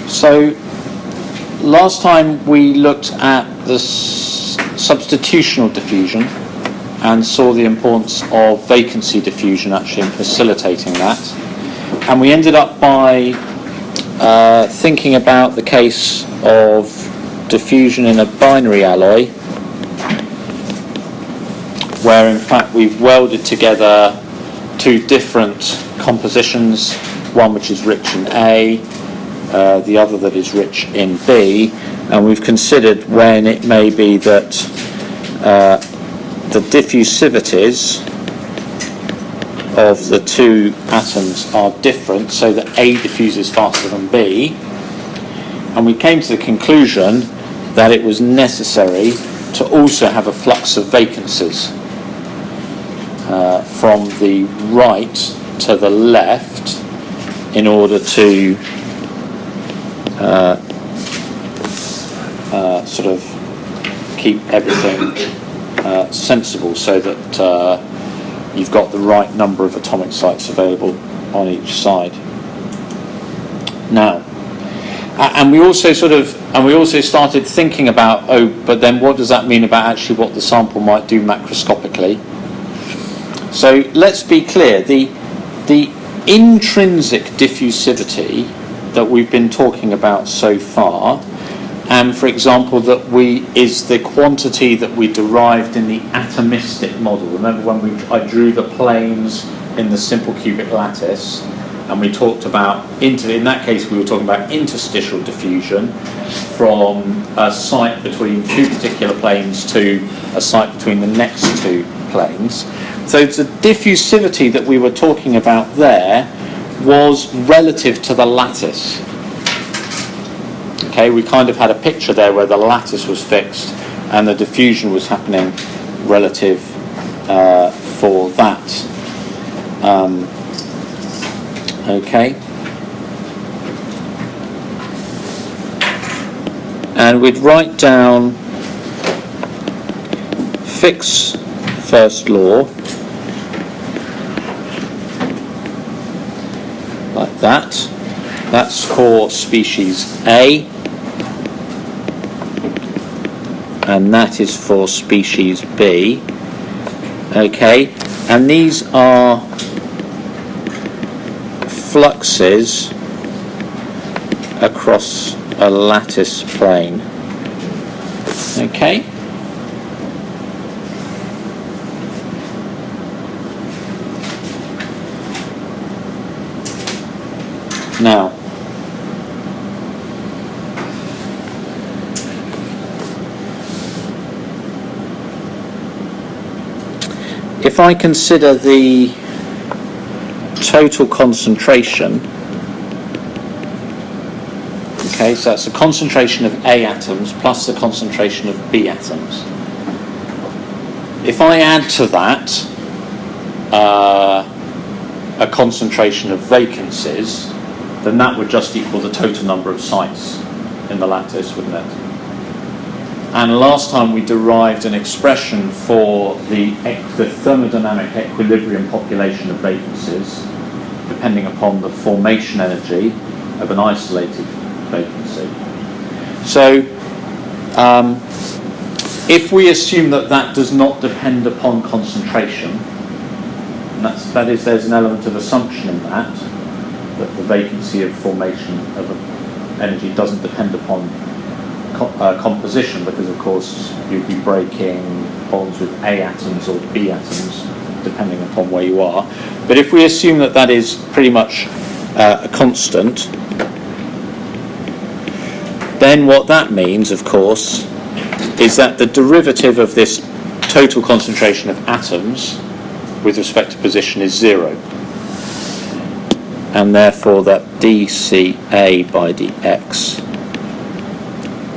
So last time we looked at the substitutional diffusion and saw the importance of vacancy diffusion actually in facilitating that, and we ended up by thinking about the case of diffusion in a binary alloy, where in fact we've welded together two different compositions, one which is rich in A, the other that is rich in B, and we've considered when it may be that the diffusivities of the two atoms are different, so that A diffuses faster than B, and we came to the conclusion that it was necessary to also have a flux of vacancies from the right to the left in order to sort of keep everything sensible, so that you've got the right number of atomic sites available on each side. Now, and we also started thinking about, but then what does that mean about actually what the sample might do macroscopically? So let's be clear, the intrinsic diffusivity that we've been talking about so far, and for example is the quantity that we derived in the atomistic model. Remember when I drew the planes in the simple cubic lattice, and we talked about, in that case we were talking about interstitial diffusion from a site between two particular planes to a site between the next two planes. So the diffusivity that we were talking about there was relative to the lattice. Okay, we kind of had a picture there where the lattice was fixed and the diffusion was happening relative for that. Okay. And we'd write down Fick's first law like that. That's for species A, and that is for species B. Okay, and these are fluxes across a lattice plane. Okay. Now, if I consider the total concentration, okay, so that's the concentration of A atoms plus the concentration of B atoms. If I add to that a concentration of vacancies, then that would just equal the total number of sites in the lattice, wouldn't it? And last time we derived an expression for the thermodynamic equilibrium population of vacancies, depending upon the formation energy of an isolated vacancy. So, if we assume that that does not depend upon concentration, and that is, there's an element of assumption in that the vacancy of formation of energy doesn't depend upon composition, because of course you'd be breaking bonds with A atoms or B atoms depending upon where you are. But if we assume that that is pretty much a constant, then what that means, of course, is that the derivative of this total concentration of atoms with respect to position is 0, and therefore that dCA by dx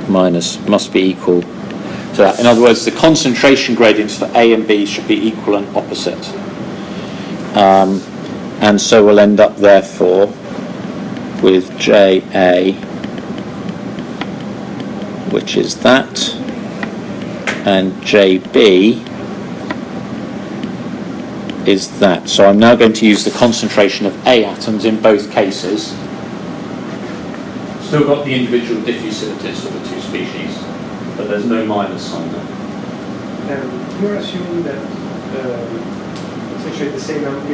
minus must be equal to that. In other words, the concentration gradients for A and B should be equal and opposite, and so we'll end up therefore with JA, which is that, and JB is that. So I'm now going to use the concentration of A atoms in both cases. Still got the individual diffusivities for the two species, but there's no minus sign there. You're assuming that essentially we have the same number of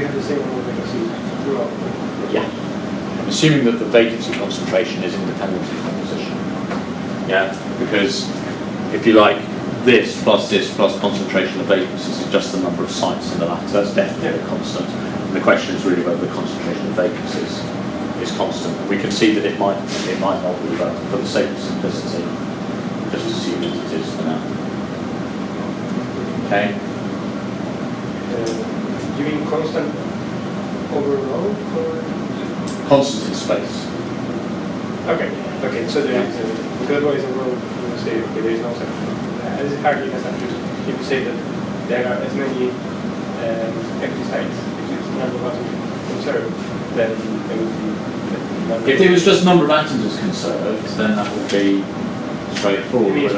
vacancies throughout. Yeah. I'm assuming that the vacancy concentration is independent of composition. Yeah, because if you like, this plus concentration of vacancies is just the number of sites in the latter. That's definitely a constant. And the question is really whether the concentration of vacancies is constant. We can see that it might not be, but for the sake of simplicity, just assume that it is for now. Okay. Do you mean constant over row or constant in space? Okay. So there is because otherwise a row you would say okay, there is no such. As it hardly has that. If you say that there are as many empty sites, which is the number of atoms conserved, then there would be. If it was just number of atoms is conserved, then that would be straightforward.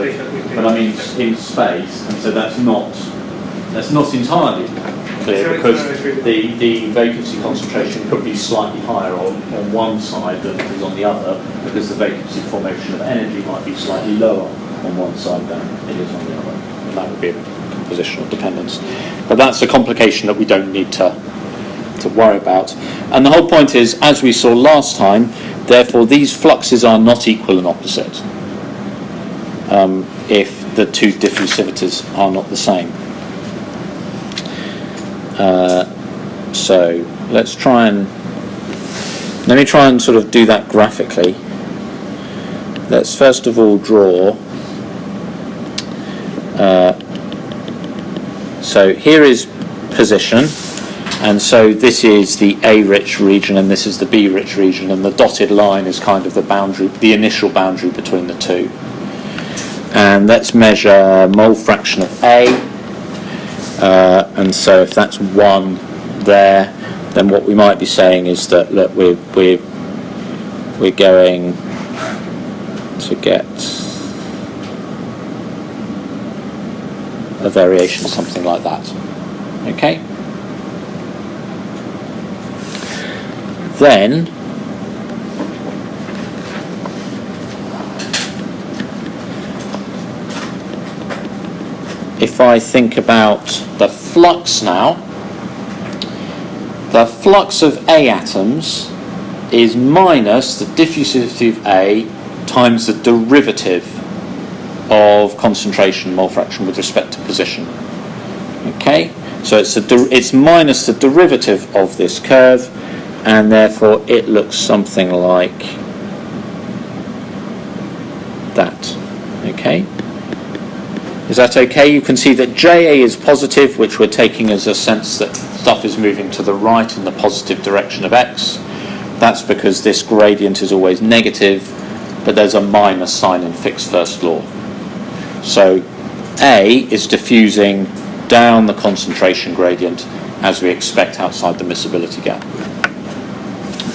But I mean in space, and so that's not entirely clear because the vacancy concentration could be slightly higher on one side than it is on the other, because the vacancy formation of energy might be slightly lower on one side than it is on the other. And that would be a compositional dependence. But that's a complication that we don't need to worry about. And the whole point is, as we saw last time, therefore these fluxes are not equal and opposite if the two diffusivities are not the same. So let me try and sort of do that graphically. Let's first of all draw. So here is position, and so this is the A-rich region and this is the B-rich region, and the dotted line is kind of the boundary, the initial boundary between the two. And let's measure mole fraction of A, and so if that's 1 there, then what we might be saying is that look, we're going to get a variation something like that. Okay? Then if I think about the flux now, the flux of A atoms is minus the diffusivity of A times the derivative of concentration mole fraction with respect to position. Okay, so it's minus the derivative of this curve, and therefore it looks something like that. Okay, is that okay? You can see that JA is positive, which we're taking as a sense that stuff is moving to the right in the positive direction of X. That's because this gradient is always negative, but there's a minus sign in Fick's first law. So A is diffusing down the concentration gradient as we expect outside the miscibility gap.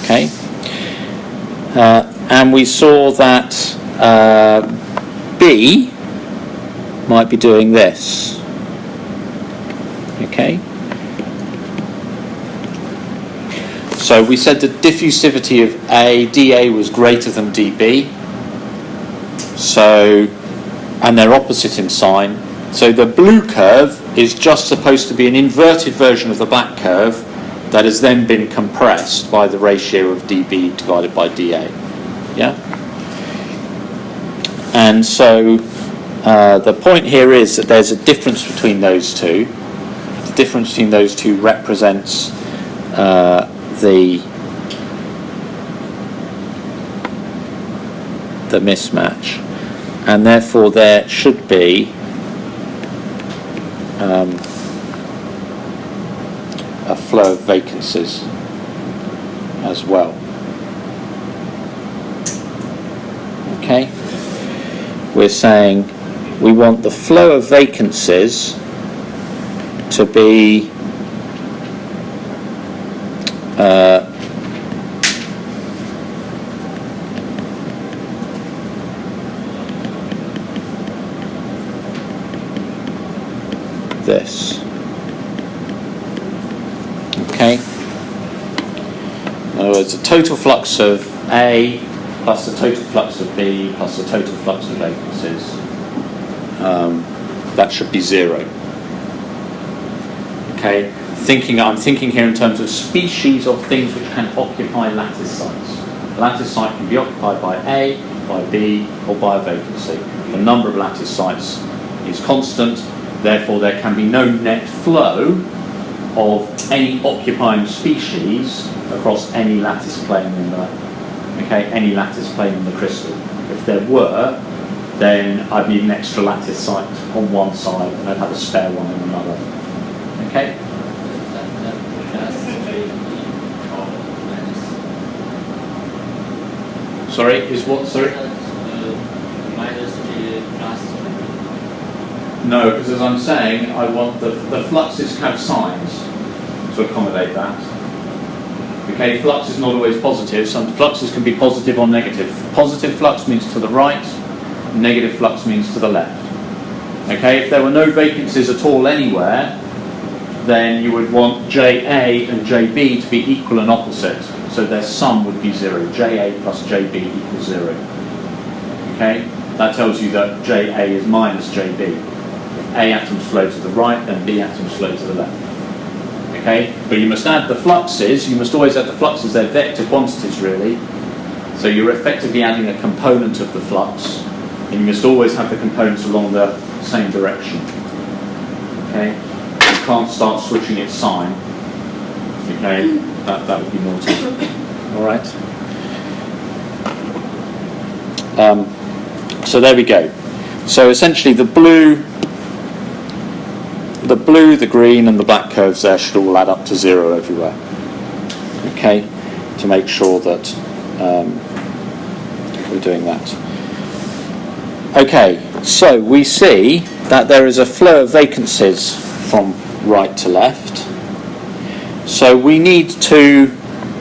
Okay, and we saw that B might be doing this. Okay, so we said the diffusivity of A, dA was greater than dB. So, and they're opposite in sign. So the blue curve is just supposed to be an inverted version of the black curve that has then been compressed by the ratio of dB divided by dA. Yeah? And so the point here is that there's a difference between those two. The difference between those two represents the mismatch, and therefore there should be a flow of vacancies as well. Okay, we're saying we want the flow of vacancies to be this. Okay. In other words, the total flux of A plus the total flux of B plus the total flux of vacancies. That should be 0. Okay, I'm thinking here in terms of species of things which can occupy lattice sites. A lattice site can be occupied by A, by B, or by a vacancy. The number of lattice sites is constant, therefore there can be no net flow of any occupying species across any lattice plane in the crystal. If there were, then I'd need an extra lattice site on one side and I'd have a spare one on another. Okay? Sorry, is what? Sorry? Minus G plus. No, because as I'm saying, I want the fluxes have signs to accommodate that. Okay, flux is not always positive. Some fluxes can be positive or negative. Positive flux means to the right, negative flux means to the left. Okay, if there were no vacancies at all anywhere, then you would want JA and JB to be equal and opposite. So their sum would be 0. JA plus JB equals 0. Okay, that tells you that JA is minus JB. If A atoms flow to the right, then B atoms flow to the left. Okay, but you must add the fluxes. You must always add the fluxes. They're vector quantities, really. So you're effectively adding a component of the flux, and you must always have the components along the same direction. Okay, you can't start switching its sign. Okay, that would be naughty. All right. So there we go. So essentially, the blue, the green, and the black curves there should all add up to 0 everywhere. Okay, to make sure that we're doing that. Okay, so we see that there is a flow of vacancies from right to left. So we need to,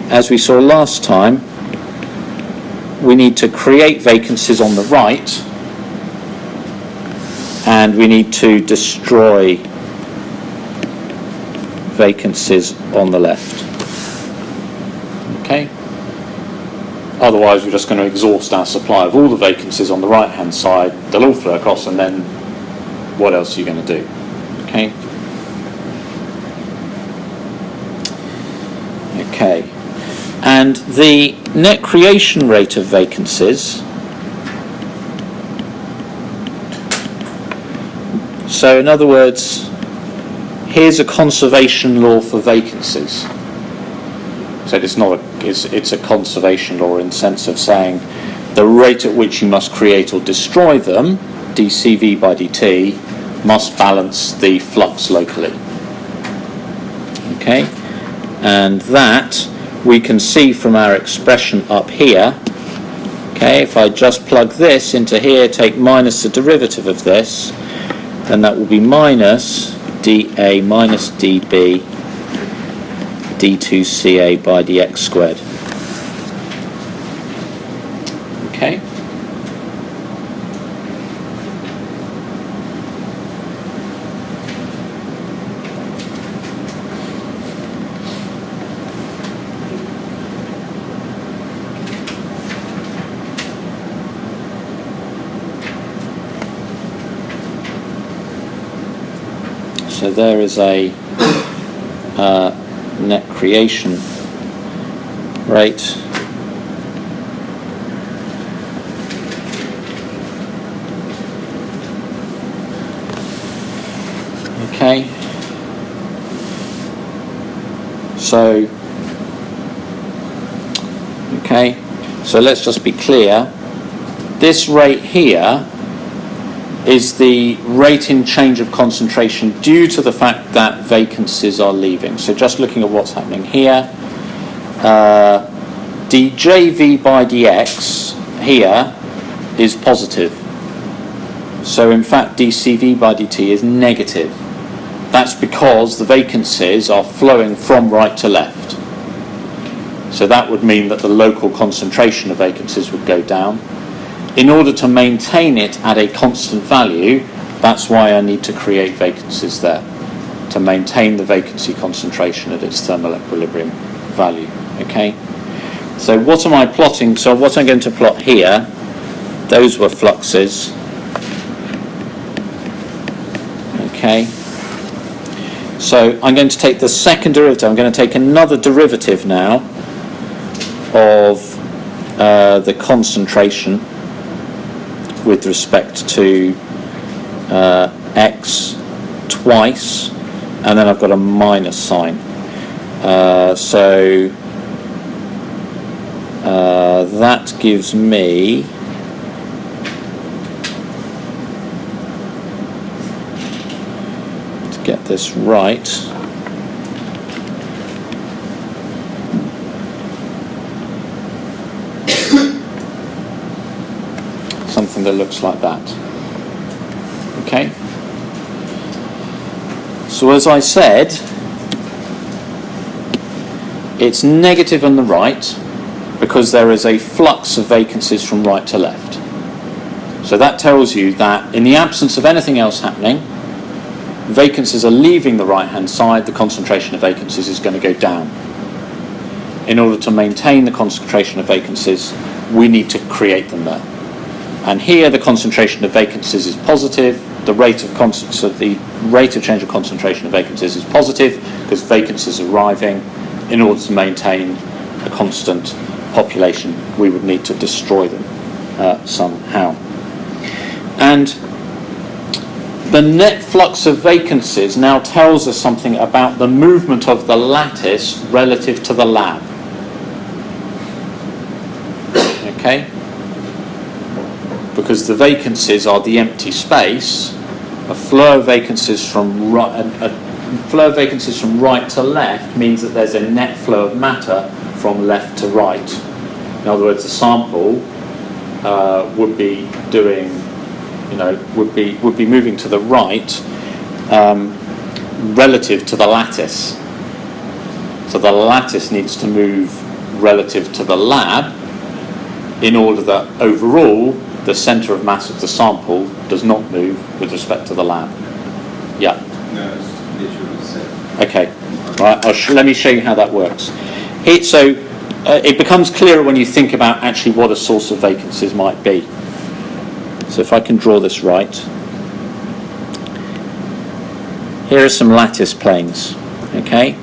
as we saw last time, we need to create vacancies on the right, and we need to destroy vacancies on the left. Okay? Otherwise we're just going to exhaust our supply of all the vacancies on the right hand side. They'll all flow across, and then what else are you going to do? Okay? Okay. And the net creation rate of vacancies, so in other words, here's a conservation law for vacancies. So it's a conservation law in the sense of saying the rate at which you must create or destroy them, dCV by dt, must balance the flux locally. Okay? And that we can see from our expression up here. Okay, if I just plug this into here, take minus the derivative of this, then that will be minus dA minus dB d2CA by dx squared. Okay. So there is a net creation rate. Okay. So let's just be clear. This rate here is the rate in change of concentration due to the fact that vacancies are leaving. So just looking at what's happening here, dJV by dx here is positive. So in fact dCV by dt is negative. That's because the vacancies are flowing from right to left. So that would mean that the local concentration of vacancies would go down. In order to maintain it at a constant value, that's why I need to create vacancies there, to maintain the vacancy concentration at its thermal equilibrium value. Okay? So what am I plotting? So what I'm going to plot here, those were fluxes. Okay. So I'm going to take the second derivative. I'm going to take another derivative now of the concentration with respect to x twice, and then I've got a minus sign. So that gives me get this right, something that looks like that. Okay, so as I said, it's negative on the right because there is a flux of vacancies from right to left. So that tells you that in the absence of anything else happening, vacancies are leaving the right-hand side, the concentration of vacancies is going to go down. In order to maintain the concentration of vacancies, we need to create them there. And here the concentration of vacancies is positive, the rate of change of concentration of vacancies is positive because vacancies are arriving. In order to maintain a constant population, we would need to destroy them somehow. And the net flux of vacancies now tells us something about the movement of the lattice relative to the lab. Okay? Because the vacancies are the empty space, a flow of vacancies from right to left means that there's a net flow of matter from left to right. In other words, the sample would be doing, would be moving to the right relative to the lattice. So the lattice needs to move relative to the lab in order that overall the centre of mass of the sample does not move with respect to the lab. Yeah. No, it's literally the same. Okay. Right. Let me show you how that works. It becomes clearer when you think about actually what a source of vacancies might be. So if I can draw this right, here are some lattice planes. Okay.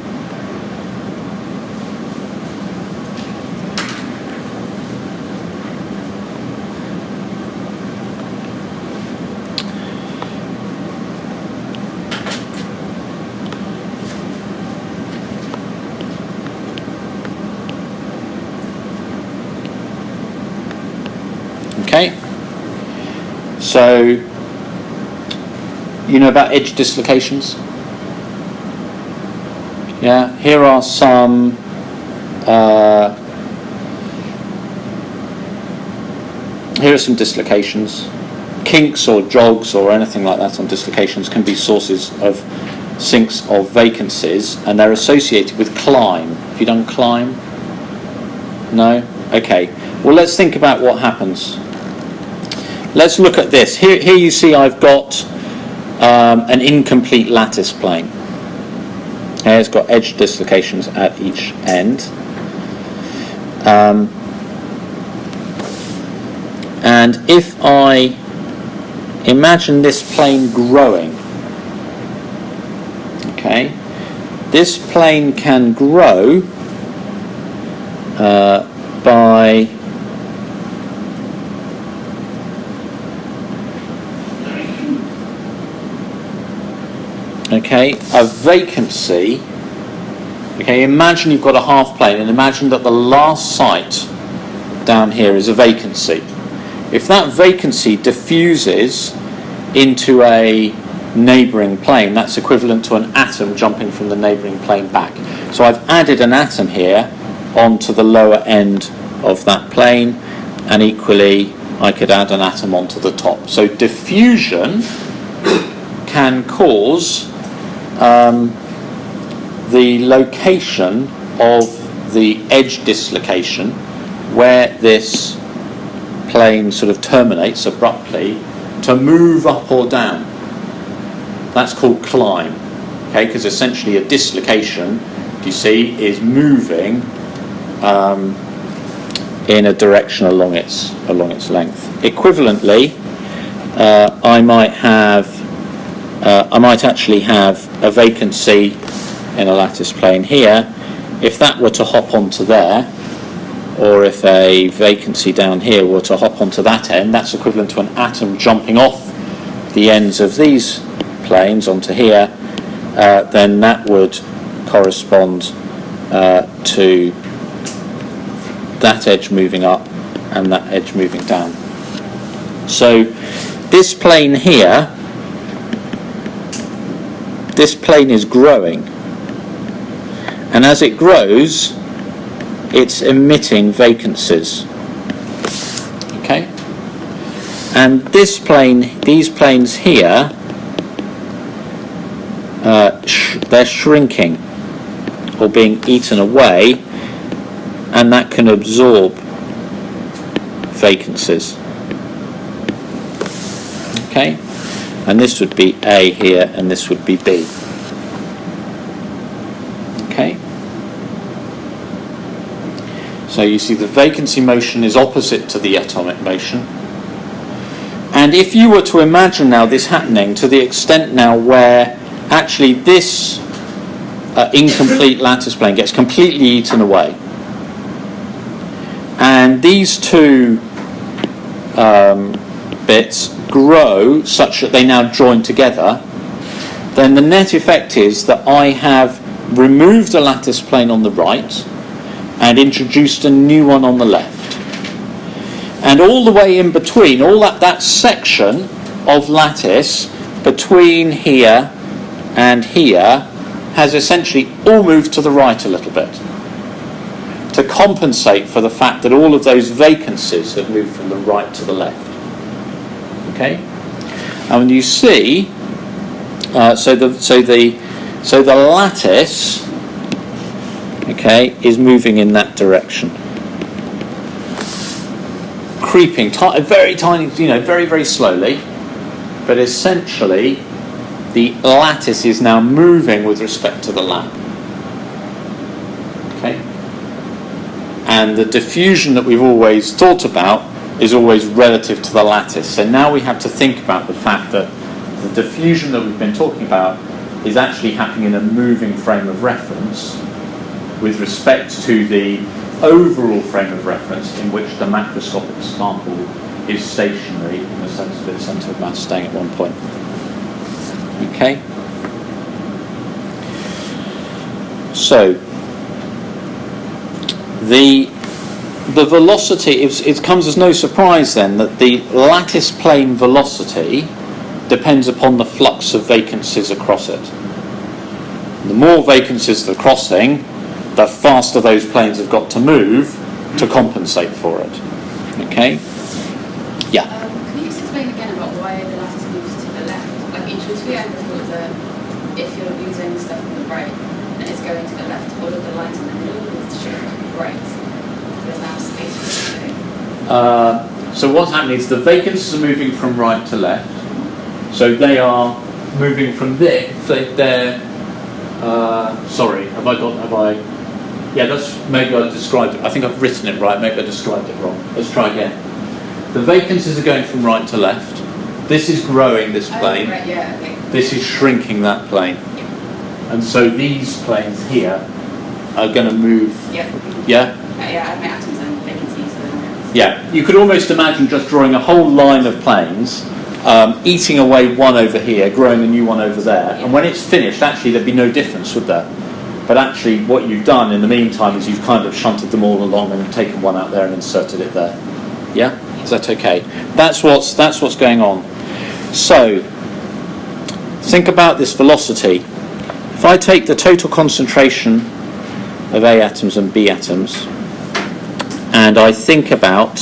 Okay, so you know about edge dislocations? Yeah, here are some dislocations. Kinks or jogs or anything like that on dislocations can be sources of sinks of vacancies, and they're associated with climb. Have you done climb? No? Okay. Well, let's think about what happens. Let's look at this. Here you see I've got an incomplete lattice plane. Here it's got edge dislocations at each end. And if I imagine this plane growing, okay, this plane can grow by a vacancy. Okay, imagine you've got a half plane and imagine that the last site down here is a vacancy. If that vacancy diffuses into a neighbouring plane, that's equivalent to an atom jumping from the neighbouring plane back. So I've added an atom here onto the lower end of that plane, and equally I could add an atom onto the top. So diffusion can cause the location of the edge dislocation where this plane sort of terminates abruptly to move up or down. That's called climb, okay, because essentially a dislocation, you see, is moving in a direction along its length. Equivalently, I might actually have a vacancy in a lattice plane here. If that were to hop onto there, or if a vacancy down here were to hop onto that end, that's equivalent to an atom jumping off the ends of these planes onto here, then that would correspond to that edge moving up and that edge moving down. So this plane here, this plane is growing, and as it grows, it's emitting vacancies. Okay? And this plane, these planes here, they're shrinking or being eaten away, and that can absorb vacancies. Okay? And this would be A here, and this would be B. Okay? So you see the vacancy motion is opposite to the atomic motion. And if you were to imagine now this happening to the extent now where actually this incomplete lattice plane gets completely eaten away, and these two bits grow such that they now join together, then the net effect is that I have removed a lattice plane on the right and introduced a new one on the left. And all the way in between, all that section of lattice between here and here has essentially all moved to the right a little bit to compensate for the fact that all of those vacancies have moved from the right to the left. Okay? And when you see, so the lattice, okay, is moving in that direction, creeping, very tiny, very, very slowly, but essentially the lattice is now moving with respect to the lab. Okay? And the diffusion that we've always thought about is always relative to the lattice. So now we have to think about the fact that the diffusion that we've been talking about is actually happening in a moving frame of reference with respect to the overall frame of reference in which the macroscopic sample is stationary in the sense of its centre of mass staying at one point. Okay? So the velocity, it comes as no surprise then that the lattice plane velocity depends upon the flux of vacancies across it. The more vacancies they're crossing, the faster those planes have got to move to compensate for it. Okay? Yeah? Can you just explain again about why the lattice moves to the left? Like intuitively I thought that if you're using stuff on the right and it's going to the left, all of the lines in the middle is shift right. There's now space for it. So what's happening is the vacancies are moving from right to left. So they are moving from there. Sorry, have I? Yeah, maybe I described it. I think I've written it right. Maybe I described it wrong. Let's try again. The vacancies are going from right to left. This is growing this plane. Right, yeah, okay. This is shrinking that plane. Yeah. And so these planes here are going to move. Yeah. Yeah? Yeah, I have my atoms and vacancies. Yeah. You could almost imagine just drawing a whole line of planes, eating away one over here, growing a new one over there. Yeah. And when it's finished, actually there'd be no difference, would there? But actually what you've done in the meantime is you've kind of shunted them all along and taken one out there and inserted it there. Yeah? Is that okay? That's what's going on. So, think about this velocity. If I take the total concentration of A atoms and B atoms, and I think about,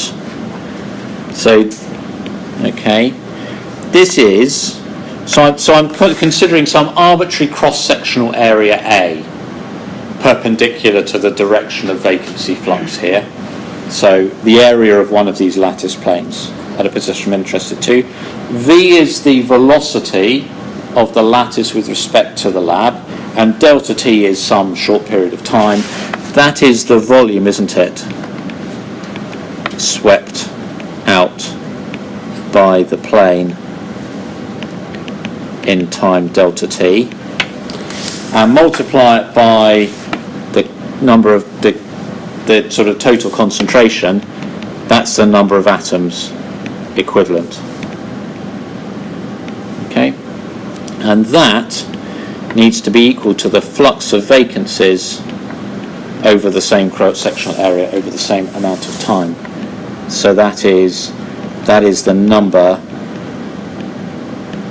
this is, so I'm considering some arbitrary cross-sectional area A, perpendicular to the direction of vacancy flux here. So the area of one of these lattice planes at a position I'm interested to. V is the velocity of the lattice with respect to the lab, and delta t is some short period of time. That is the volume, isn't it? swept out by the plane in time delta t, and multiply it by the number of the sort of total concentration. That's the number of atoms equivalent. Okay, and that needs to be equal to the flux of vacancies over the same cross-sectional area over the same amount of time. So that is the number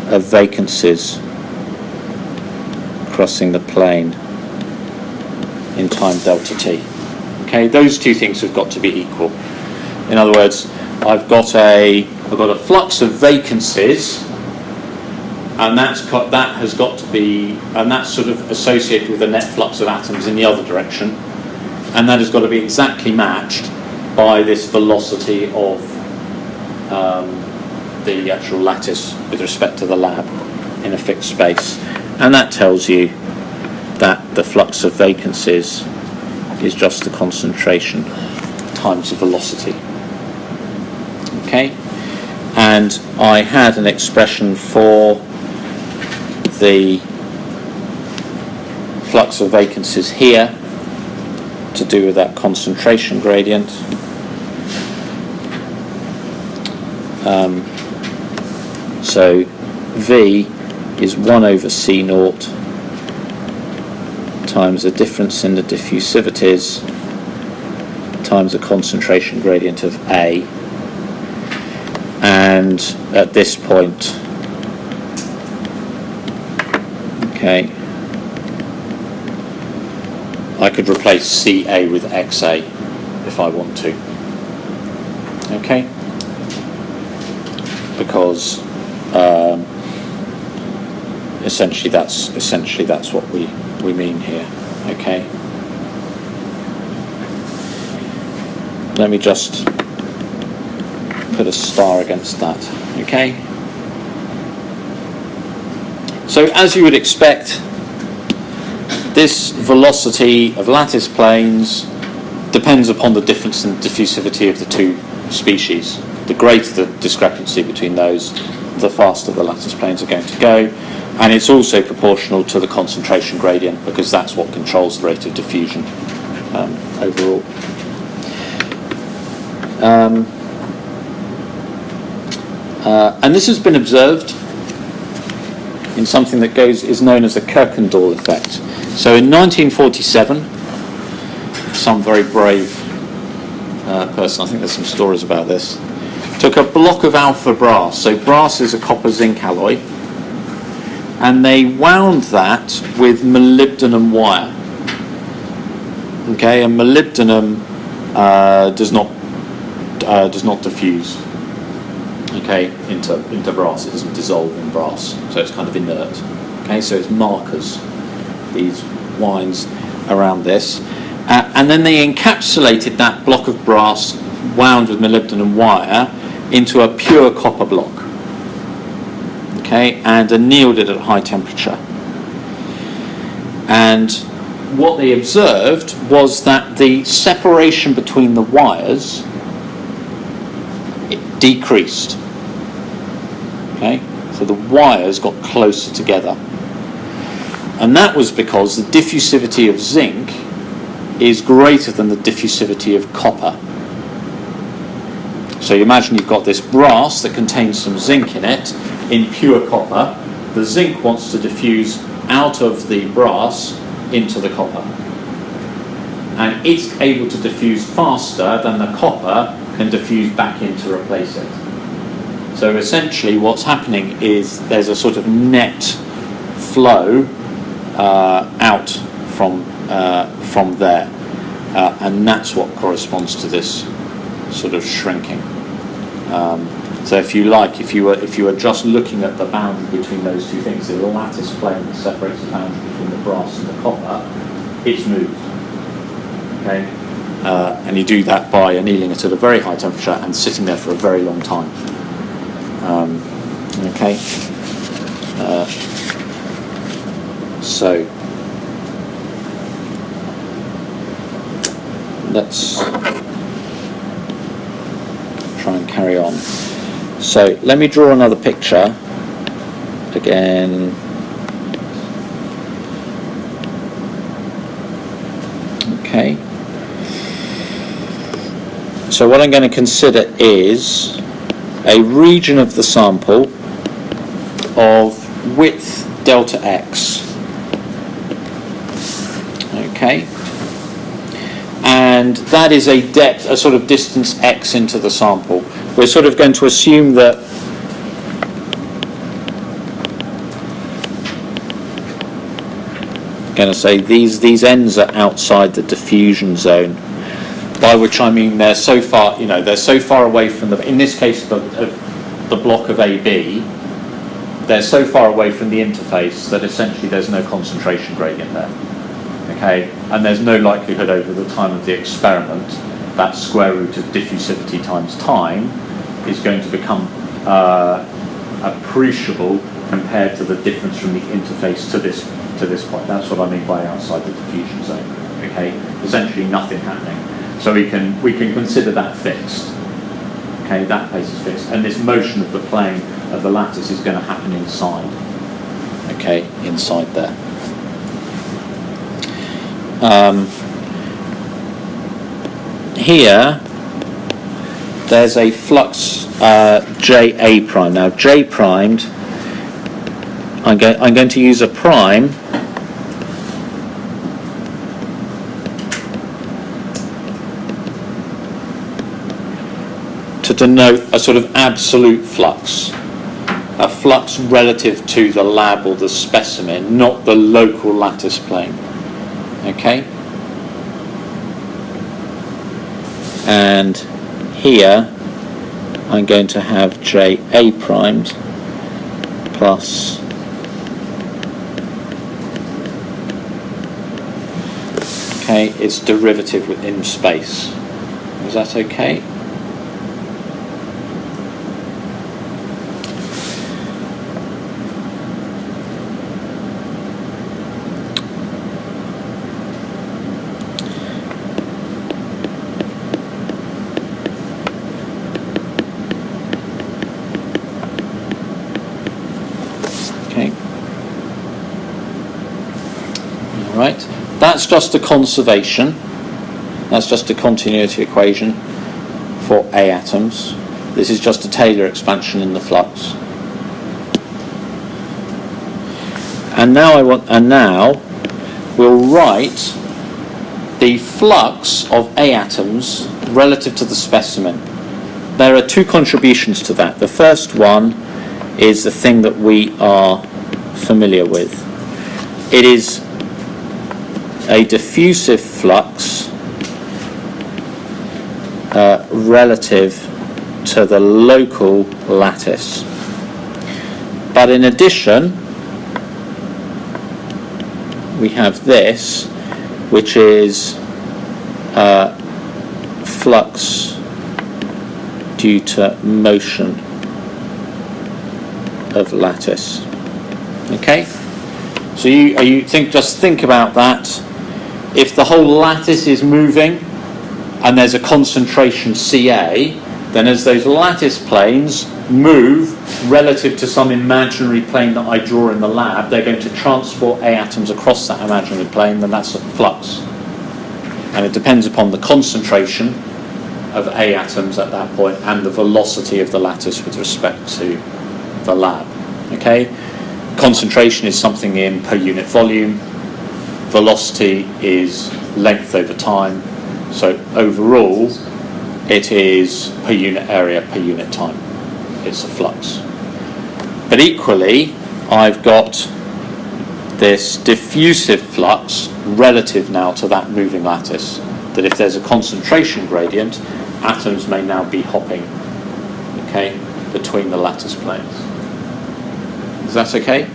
of vacancies crossing the plane in time delta t. Okay, those two things have got to be equal. In other words, I've got a flux of vacancies, and that has got to be, and that's sort of associated with the net flux of atoms in the other direction, and that has got to be exactly matched by this velocity of the actual lattice with respect to the lab in a fixed space, and that tells you that the flux of vacancies is just the concentration times the velocity. Okay, and I had an expression for the flux of vacancies here to do with that concentration gradient. So V is 1 over C naught times the difference in the diffusivities times the concentration gradient of A, and at this point, okay, I could replace CA with XA if I want to. Okay, because essentially that's what we mean here. Okay, let me just put a star against that. Okay, so as you would expect, this velocity of lattice planes depends upon the difference in diffusivity of the two species. The greater the discrepancy between those, the faster the lattice planes are going to go, and it's also proportional to the concentration gradient, because that's what controls the rate of diffusion overall. And this has been observed in something that is known as the Kirkendall effect. So in 1947, some very brave person, I think there's some stories about this, took a block of alpha brass. So brass is a copper zinc alloy, and they wound that with molybdenum wire. Okay, and molybdenum does not diffuse. Okay, into brass. It doesn't dissolve in brass, so it's kind of inert. Okay, so it's markers, these winds around this, and then they encapsulated that block of brass wound with molybdenum wire into a pure copper block. Okay, and annealed it at high temperature. And what they observed was that the separation between the wires decreased. Okay, so the wires got closer together, and that was because the diffusivity of zinc is greater than the diffusivity of copper. So you imagine you've got this brass that contains some zinc in it, in pure copper. The zinc wants to diffuse out of the brass into the copper, and it's able to diffuse faster than the copper can diffuse back in to replace it. So essentially what's happening is there's a sort of net flow out from there, and that's what corresponds to this sort of shrinking. So if you were just looking at the boundary between those two things, the lattice plane that separates the boundary between the brass and the copper, it's moved. Okay, and you do that by annealing it at a very high temperature and sitting there for a very long time. Okay, so let's try and carry on. So let me draw another picture again. Okay. So what I'm going to consider is a region of the sample of width delta x. Okay. And that is a depth, a sort of distance x into the sample. We're sort of going to assume that going to say these ends are outside the diffusion zone, by which I mean they're so far, they're so far away from the, in this case the block of AB, they're so far away from the interface that essentially there's no concentration gradient there. Okay, and there's no likelihood over the time of the experiment that square root of diffusivity times time is going to become appreciable compared to the difference from the interface to this point. That's what I mean by outside the diffusion zone. Okay, essentially nothing happening. So we can consider that fixed. Okay, that place is fixed, and this motion of the plane of the lattice is going to happen inside. Okay, inside there. Here, there's a flux J prime. Now J primed, I'm going to use a prime to denote a sort of absolute flux, a flux relative to the lab or the specimen, not the local lattice plane. Okay? And here I'm going to have JA primed plus its derivative within space. Is that okay? Right, that's just a conservation. That's just a continuity equation for A atoms. This is just a Taylor expansion in the flux. And now we'll write the flux of A atoms relative to the specimen. There are two contributions to that. The first one is the thing that we are familiar with. It is a diffusive flux relative to the local lattice. But in addition, we have this, which is flux due to motion of lattice. Okay? So just think about that. If the whole lattice is moving and there's a concentration Ca, then as those lattice planes move relative to some imaginary plane that I draw in the lab, they're going to transport A atoms across that imaginary plane, then that's a flux. And it depends upon the concentration of A atoms at that point and the velocity of the lattice with respect to the lab. Okay? Concentration is something in per unit volume. Velocity is length over time. So overall, it is per unit area, per unit time. It's a flux. But equally, I've got this diffusive flux relative now to that moving lattice, that if there's a concentration gradient, atoms may now be hopping, okay, between the lattice planes. Is that okay?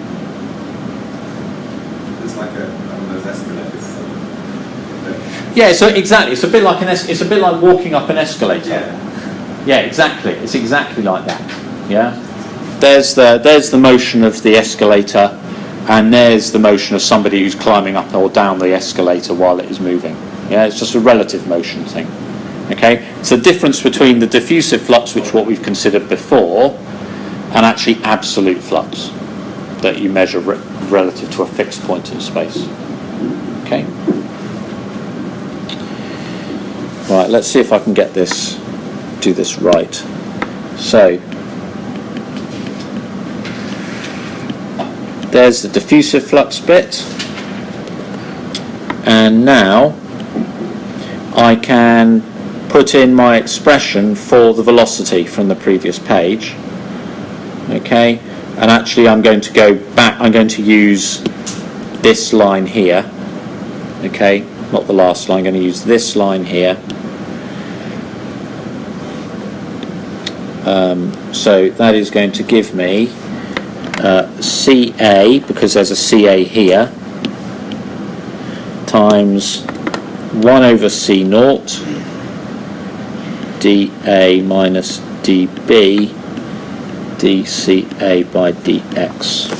It's like one of those escalators. Yeah, so exactly. It's a bit like it's a bit like walking up an escalator. Yeah. Yeah, exactly. It's exactly like that. Yeah. There's the motion of the escalator, and there's the motion of somebody who's climbing up or down the escalator while it is moving. Yeah, it's just a relative motion thing. Okay, it's the difference between the diffusive flux, which is what we've considered before, and actually absolute flux that you measure relative to a fixed point in space. Okay. Right, let's see if I can do this right. So there's the diffusive flux bit, and now I can put in my expression for the velocity from the previous page. Okay, and actually I'm going to go back, I'm going to use this line here. Okay, not the last line, I'm going to use this line here. So that is going to give me CA, because there's a CA here, times 1 over C naught dA minus dB dCA by dx.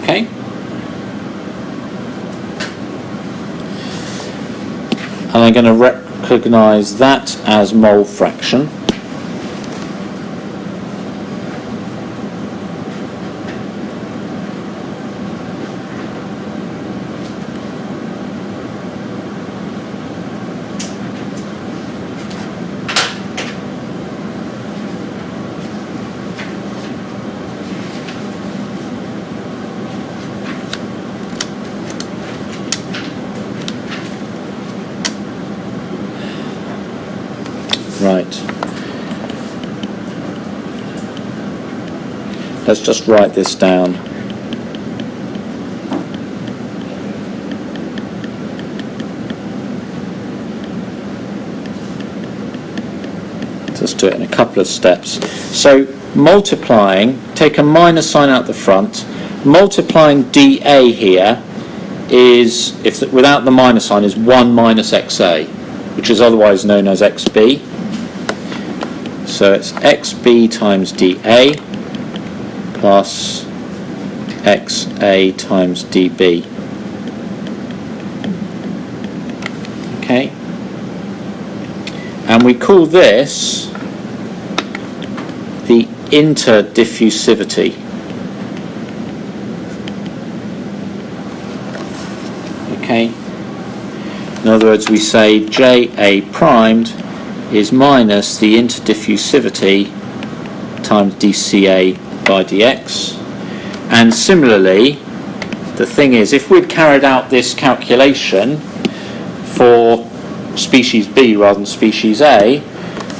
Okay? And I'm going to recognise that as mole fraction. Right. Let's just write this down. Let's do it in a couple of steps. So multiplying, take a minus sign out the front. Multiplying dA here is, without the minus sign, is 1 minus XA, which is otherwise known as XB. So it's XB times dA plus XA times dB. Okay? And we call this the interdiffusivity. Okay? In other words, we say JA primed is minus the interdiffusivity times dCA by dx. And similarly, the thing is, if we'd carried out this calculation for species B rather than species A,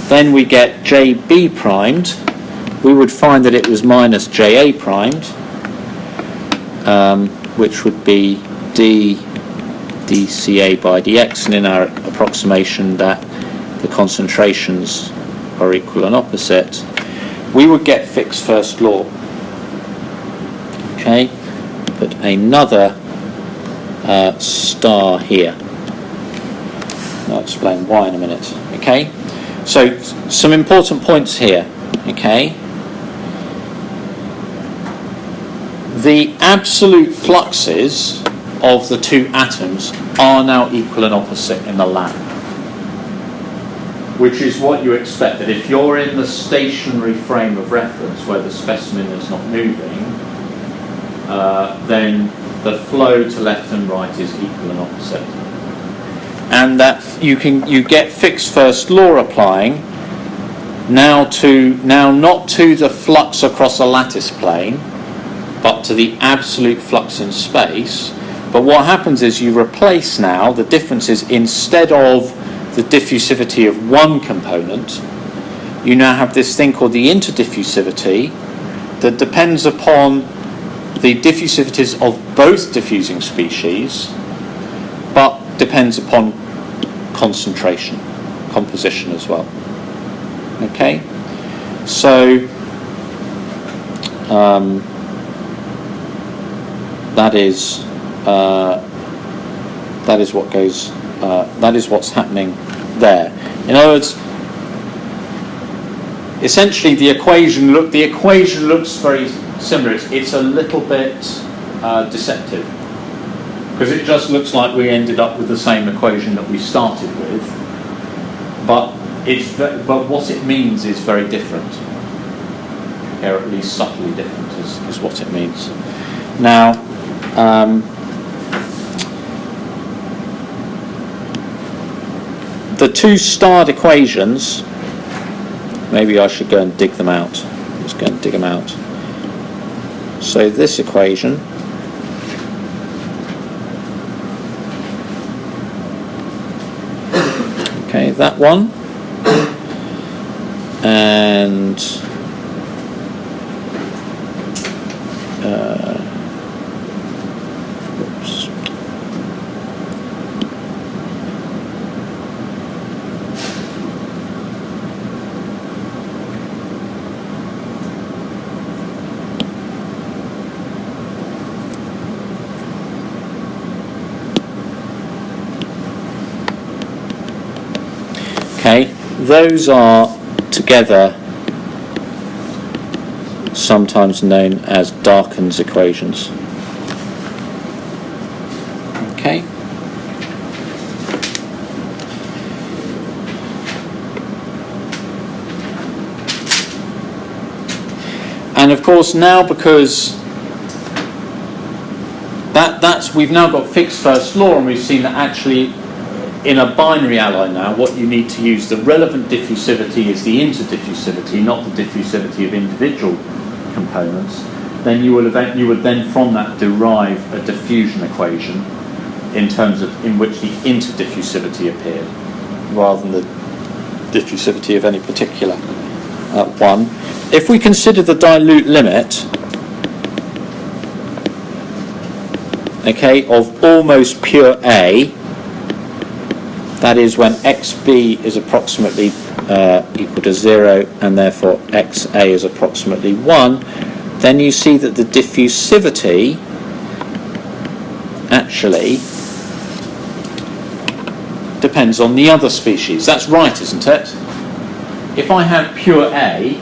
then we get JB primed. We would find that it was minus JA primed, which would be dCA by dx, and in our approximation that the concentrations are equal and opposite, we would get Fick's first law. Okay, put another star here. I'll explain why in a minute. Okay, so some important points here. Okay, the absolute fluxes of the two atoms are now equal and opposite in the lab, which is what you expect, that if you're in the stationary frame of reference where the specimen is not moving, then the flow to left and right is equal and opposite. And that you get Fick's first law applying now not to the flux across a lattice plane, but to the absolute flux in space. But what happens is you replace now the differences, instead of the diffusivity of one component, you now have this thing called the interdiffusivity that depends upon the diffusivities of both diffusing species, but depends upon concentration, composition as well. Okay, so that is what goes. That is what's happening there. In other words, essentially the equation looks very similar. It's a little bit deceptive, because it just looks like we ended up with the same equation that we started with, but what it means is very different, or at least subtly different is what it means. Now, the two starred equations, maybe I should go and dig them out. Let's go and dig them out. So this equation okay, that one, and oops. Okay, those are together sometimes known as Darkin's equations. Okay. And of course now, because we've now got fixed first law, and we've seen that actually in a binary alloy now, what you need to use, the relevant diffusivity is the interdiffusivity, not the diffusivity of individual components. Then you would then from that derive a diffusion equation in terms of in which the interdiffusivity appeared, rather than the diffusivity of any particular one. If we consider the dilute limit, okay, of almost pure A, that is when xb is approximately equal to 0 and therefore xa is approximately 1, then you see that the diffusivity actually depends on the other species. That's right, isn't it? If I have pure A,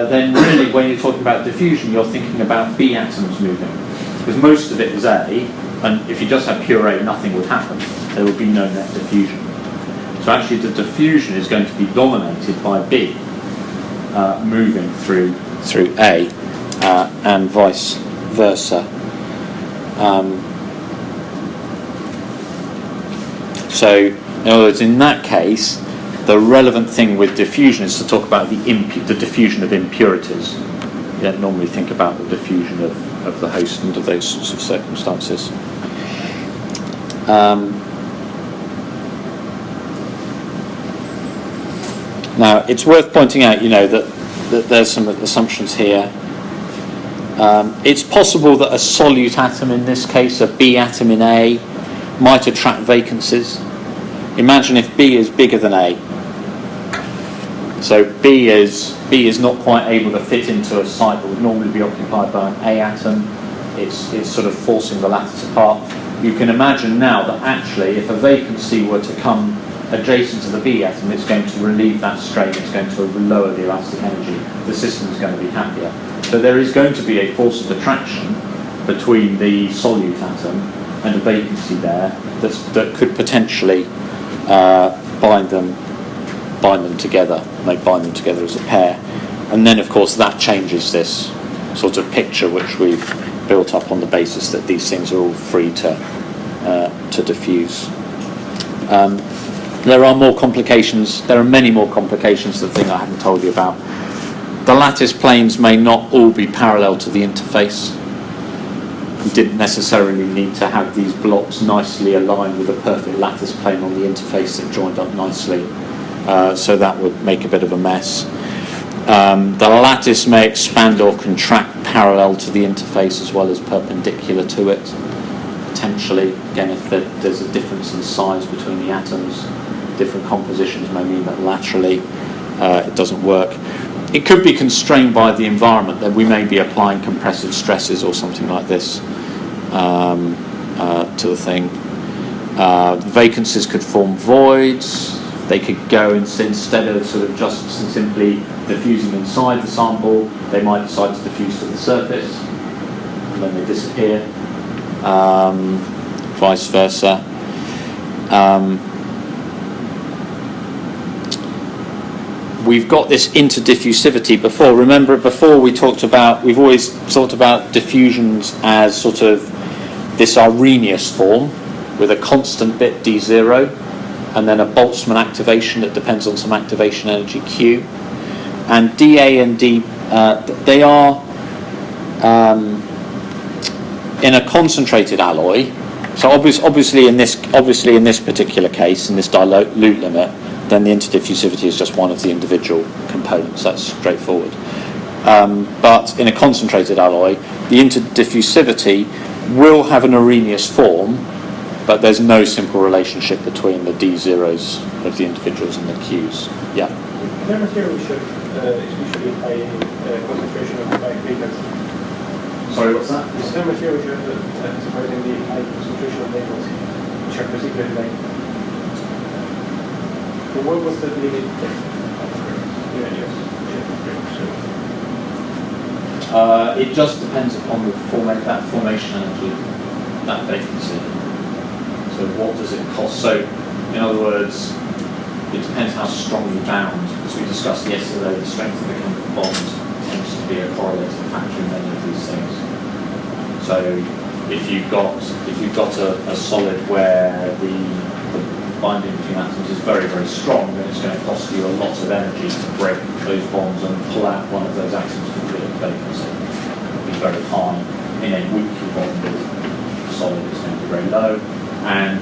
then really when you're talking about diffusion, you're thinking about B atoms moving, because most of it is A. And if you just have pure A, nothing would happen. There would be no net diffusion. So actually the diffusion is going to be dominated by B moving through A and vice versa. So in other words, in that case, the relevant thing with diffusion is to talk about the diffusion of impurities. You don't normally think about the diffusion of the host under those sorts of circumstances. Now, it's worth pointing out, that there's some assumptions here. It's possible that a solute atom, in this case a B atom in A, might attract vacancies. Imagine if B is bigger than A. So B is not quite able to fit into a site that would normally be occupied by an A atom. It's sort of forcing the lattice apart. You can imagine now that actually if a vacancy were to come adjacent to the B atom, it's going to relieve that strain, it's going to lower the elastic energy, the system is going to be happier. So there is going to be a force of attraction between the solute atom and a vacancy there that could potentially bind them together, bind them together as a pair. And then of course that changes this sort of picture which we've built up on the basis that these things are all free to diffuse. There are more complications. There are many more complications to the thing I haven't told you about. The lattice planes may not all be parallel to the interface. You didn't necessarily need to have these blocks nicely aligned with a perfect lattice plane on the interface that joined up nicely. So that would make a bit of a mess. The lattice may expand or contract parallel to the interface as well as perpendicular to it. Potentially, again, if there's a difference in size between the atoms, different compositions may mean that laterally it doesn't work. It could be constrained by the environment, that we may be applying compressive stresses or something like this to the thing. Vacancies could form voids. They could go instead of sort of just simply diffusing inside the sample, they might decide to diffuse to the surface and then they disappear. Vice versa. we've got this interdiffusivity before. Remember, before we've always talked about diffusions as sort of this Arrhenius form with a constant bit d0 and then a Boltzmann activation that depends on some activation energy Q. And dA and D, they are in a concentrated alloy. So obviously in this particular case, in this dilute limit, then the interdiffusivity is just one of the individual components. That's straightforward. But in a concentrated alloy, the interdiffusivity will have an Arrhenius form, but there's no simple relationship between the D0s of the individuals and the Qs. Yeah. Their material should usually high concentration of high metals. Sorry, what's that? Is their material should surprisingly high concentration of metals, which are particularly light. So what was the limit? It just depends upon that formation energy, that vacancy. So what does it cost? So, in other words, it depends how strongly bound. As we discussed yesterday, the strength of the chemical bond tends to be a correlating factor in many of these things. So, if you've got a solid where the binding between atoms is very, very strong, then it's going to cost you a lot of energy to break those bonds and pull out one of those atoms completely vacancy. It'll be very high. In a weakly bonded solid, it's going to be very low, and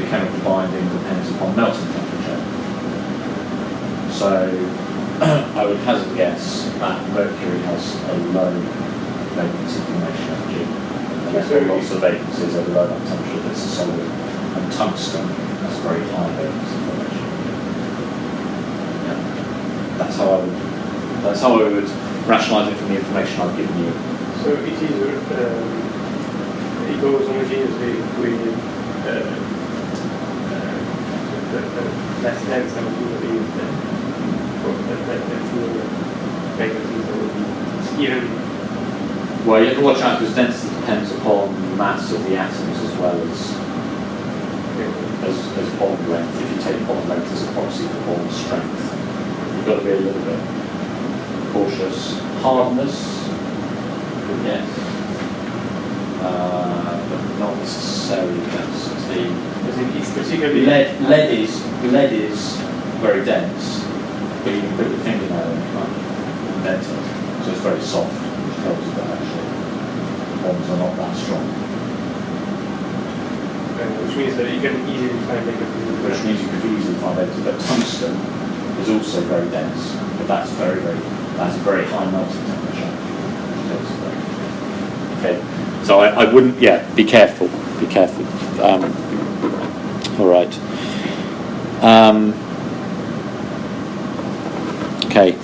the chemical binding depends upon melting temperature. So I would hazard a guess that mercury has a low vacancy formation energy, and therefore lots of vacancies at a low enough temperature that's a solid, and tungsten has very high vacancy formation. Yeah. That's how I would rationalise it from the information I've given you. So it is it goes homogeneously with less dense than usually for vacancies that would be even. Well, you have to watch out because density depends upon the mass of the atoms as well as bond length. If you take bond length as a proxy for bond strength, you've got to be a little bit cautious. Hardness, yes, but not necessarily density. It's particularly Lead is very dense, but you can put your fingernail in it, can't you? And dent it, so it's very soft, which tells you that actually bonds are not that strong. which means that you can easily find Which means you could easily find negative. But tungsten is also very dense, but that's a very high melting temperature. Okay, so I wouldn't. Yeah, be careful. Be careful. All right. Okay.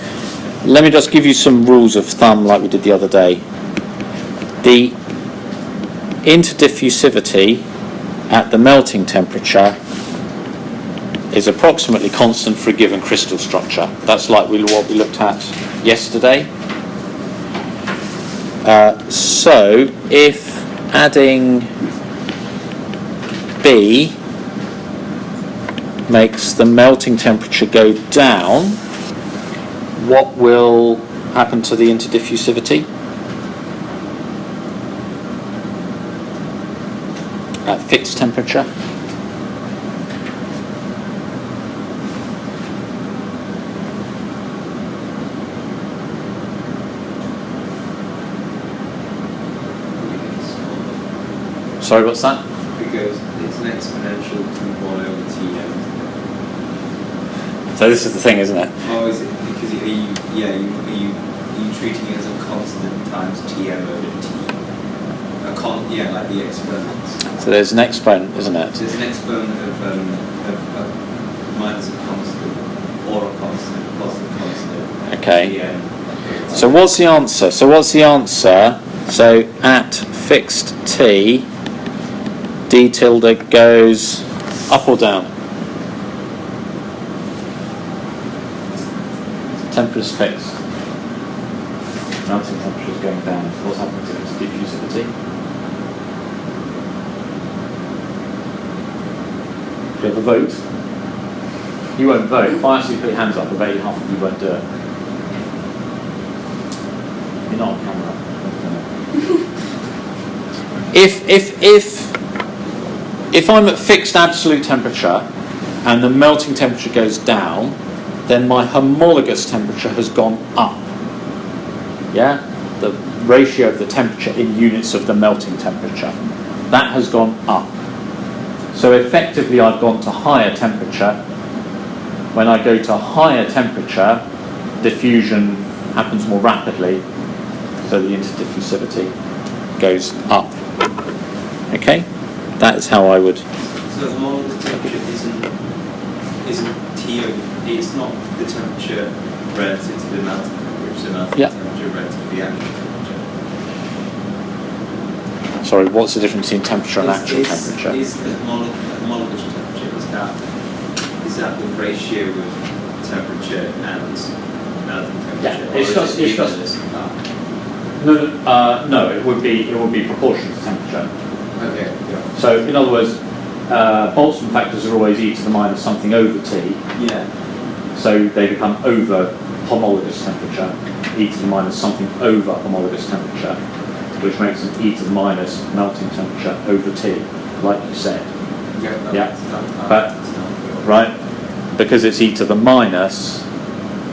Let me just give you some rules of thumb, like we did the other day. The interdiffusivity at the melting temperature is approximately constant for a given crystal structure. That's like what we looked at yesterday. So if adding B makes the melting temperature go down, what will happen to the interdiffusivity? At fixed temperature? Sorry, what's that? Because it's an exponential to 1 over Tm. So this is the thing, isn't it? Oh, is it? Because are you treating it as a constant times Tm over T? Like the exponents. So there's an exponent, isn't it? So there's an exponent of minus a constant, or a constant, plus a constant. Okay. Tm. So what's the answer? So at fixed T, d tilde goes up or down? Temperature's fixed. Melting temperature is going down. What's happening to its diffusivity? Do you have a vote? You won't vote. If I ask you to put your hands up, I bet you half of you won't do it. You're not on camera. If I'm at fixed absolute temperature and the melting temperature goes down, then my homologous temperature has gone up. Yeah? The ratio of the temperature in units of the melting temperature. That has gone up. So effectively I've gone to higher temperature. When I go to higher temperature, diffusion happens more rapidly, so the interdiffusivity goes up. Okay? That is how I would... So homologous temperature isn't TO, it's not the temperature relative to the melting temperature, it's the melting temperature relative to the actual temperature. Sorry, what's the difference between temperature and actual temperature? Is the homologous temperature, is that the ratio of temperature and melting temperature? Yeah, it's just no, it would be proportional to temperature. Okay. Yeah. So in other words, Boltzmann factors are always e to the minus something over t. Yeah. So they become over homologous temperature, e to the minus something over homologous temperature, which makes them e to the minus melting temperature over t, like you said. Yeah. But right, because it's e to the minus.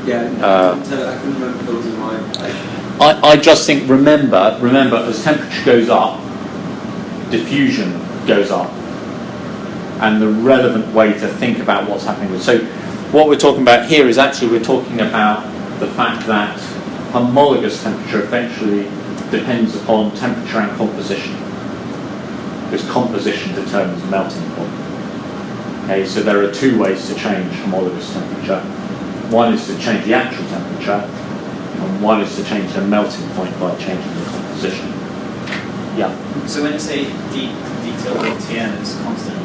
Yeah. I couldn't remember those in mind. I just think remember as temperature goes up, diffusion goes up, and the relevant way to think about what's happening with. So what we're talking about here is actually we're talking about the fact that homologous temperature eventually depends upon temperature and composition, because composition determines melting point. Okay, so there are two ways to change homologous temperature. One is to change the actual temperature, and one is to change the melting point by changing the composition. Yeah. So when you say detail of Tn is constant,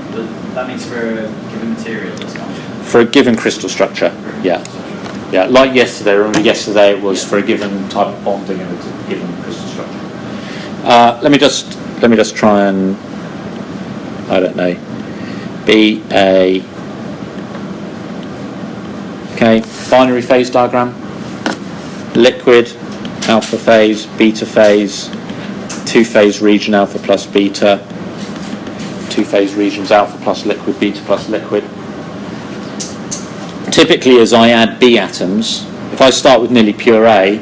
that means for a given material it's constant? For a given crystal structure, yeah. Yeah, like yesterday, remember yesterday it was for a given type of bonding and a given crystal structure. Let me just try and, I don't know, binary phase diagram. Liquid, alpha phase, beta phase, two-phase region alpha plus beta, two-phase regions alpha plus liquid, beta plus liquid. Typically, as I add B atoms, if I start with nearly pure A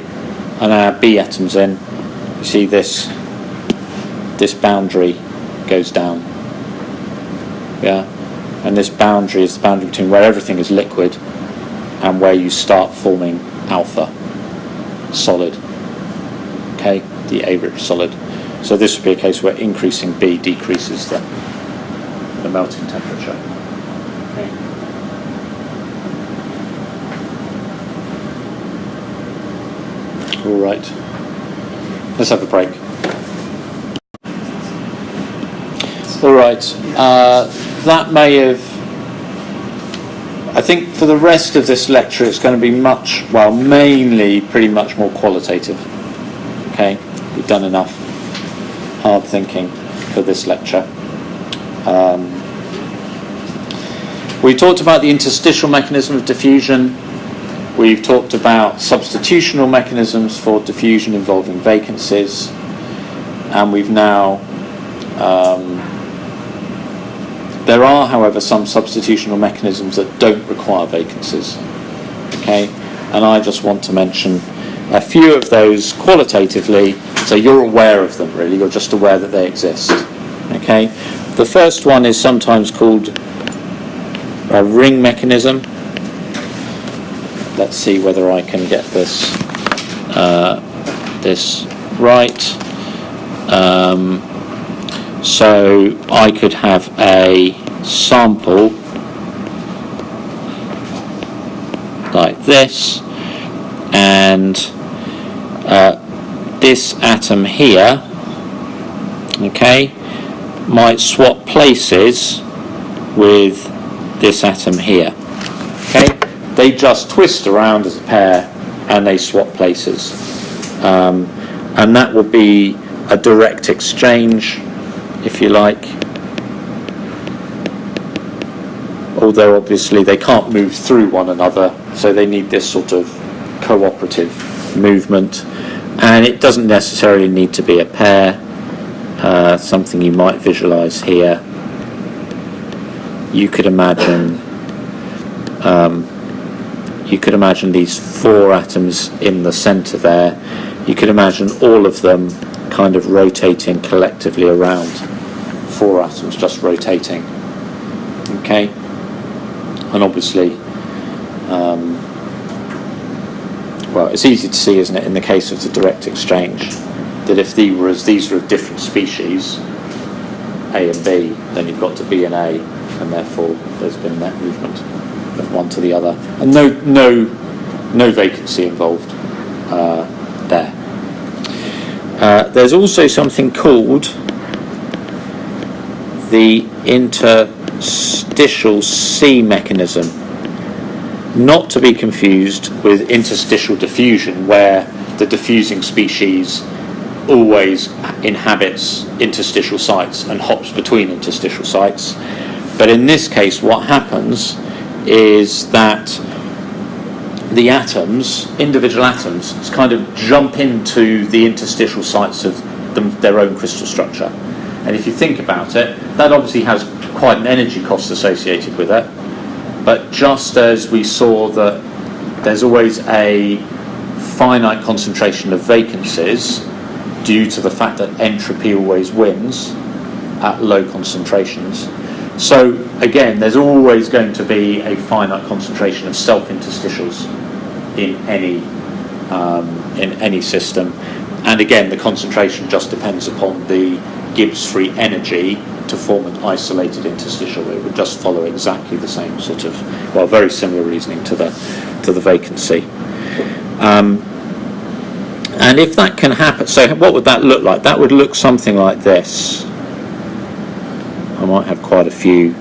and I add B atoms in, you see this boundary goes down. Yeah, and this boundary is the boundary between where everything is liquid and where you start forming alpha solid. Okay, the A-rich solid. So this would be a case where increasing B decreases the melting temperature. Okay. All right. Let's have a break. All right. That may have. I think for the rest of this lecture, it's going to be mainly pretty much more qualitative. Okay, we've done enough hard thinking for this lecture. We talked about the interstitial mechanism of diffusion. We've talked about substitutional mechanisms for diffusion involving vacancies, and we've now there are, however, some substitutional mechanisms that don't require vacancies. Okay, and I just want to mention a few of those qualitatively, so you're aware of them. Really, you're just aware that they exist. Okay, the first one is sometimes called a ring mechanism. Let's see whether I can get this right. So I could have a sample like this, and this atom here, okay, might swap places with this atom here. Okay, they just twist around as a pair and they swap places, and that will be a direct exchange, if you like, although obviously they can't move through one another, so they need this sort of cooperative movement. And it doesn't necessarily need to be a pair. Something you might visualize here. You could imagine these 4 atoms in the center there. You could imagine all of them kind of rotating collectively around. 4 atoms just rotating. Okay? And obviously, well, it's easy to see, isn't it, in the case of the direct exchange, that if these were of different species, A and B, then you've got to B and A, and therefore there's been net movement of one to the other, and no vacancy involved there. There's also something called the interstitial C mechanism, not to be confused with interstitial diffusion, where the diffusing species always inhabits interstitial sites and hops between interstitial sites. But in this case, what happens is that the atoms, individual atoms, kind of jump into the interstitial sites of their own crystal structure. And if you think about it, that obviously has quite an energy cost associated with it. But just as we saw that there's always a finite concentration of vacancies due to the fact that entropy always wins at low concentrations, so again, there's always going to be a finite concentration of self-interstitials in any system. And again, the concentration just depends upon the Gibbs free energy to form an isolated interstitial. It would just follow exactly the same sort of, well, very similar reasoning to the vacancy. And if that can happen, so what would that look like? That would look something like this. I might have quite a few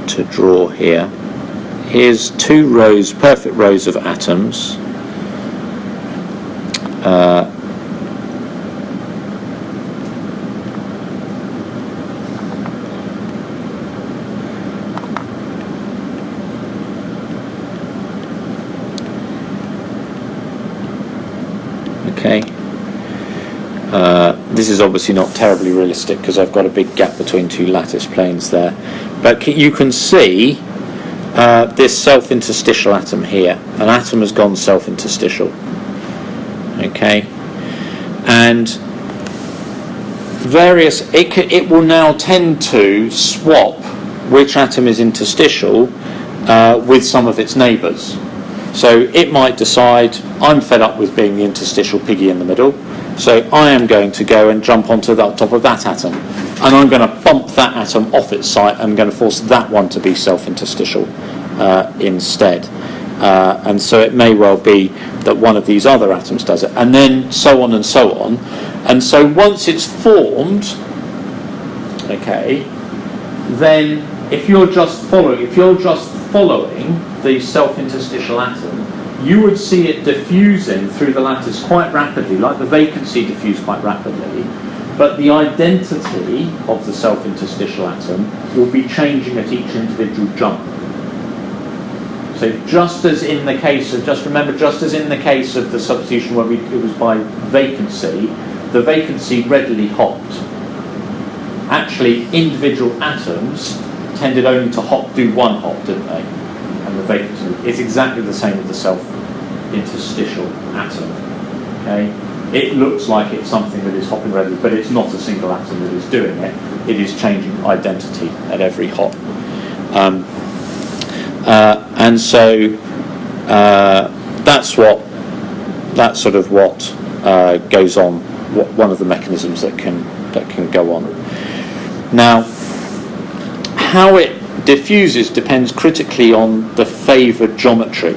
to draw here. Here's 2 rows, perfect rows of atoms. Okay. This is obviously not terribly realistic because I've got a big gap between 2 lattice planes there. But you can see this self-interstitial atom here. An atom has gone self-interstitial. Okay? And it will now tend to swap which atom is interstitial with some of its neighbours. So it might decide, I'm fed up with being the interstitial piggy in the middle, so I am going to go and jump onto the top of that atom, and I'm going to bump that atom off its site, and I'm going to force that one to be self-interstitial instead. And so it may well be that one of these other atoms does it, and then so on and so on. And so once it's formed, okay, then if you're just following the self-interstitial atom, you would see it diffusing through the lattice quite rapidly, like the vacancy diffused quite rapidly, but the identity of the self-interstitial atom will be changing at each individual jump. So just as in the case of the substitution where it was by vacancy, the vacancy readily hopped. Actually, individual atoms tended only to do one hop, didn't they? And the vacancy is exactly the same with the self-interstitial atom. Okay, it looks like it's something that is hopping readily, but it's not a single atom that is doing it. It is changing identity at every hop. And so that's sort of what goes on. One of the mechanisms that can go on. Now, how it diffuses depends critically on the favoured geometry.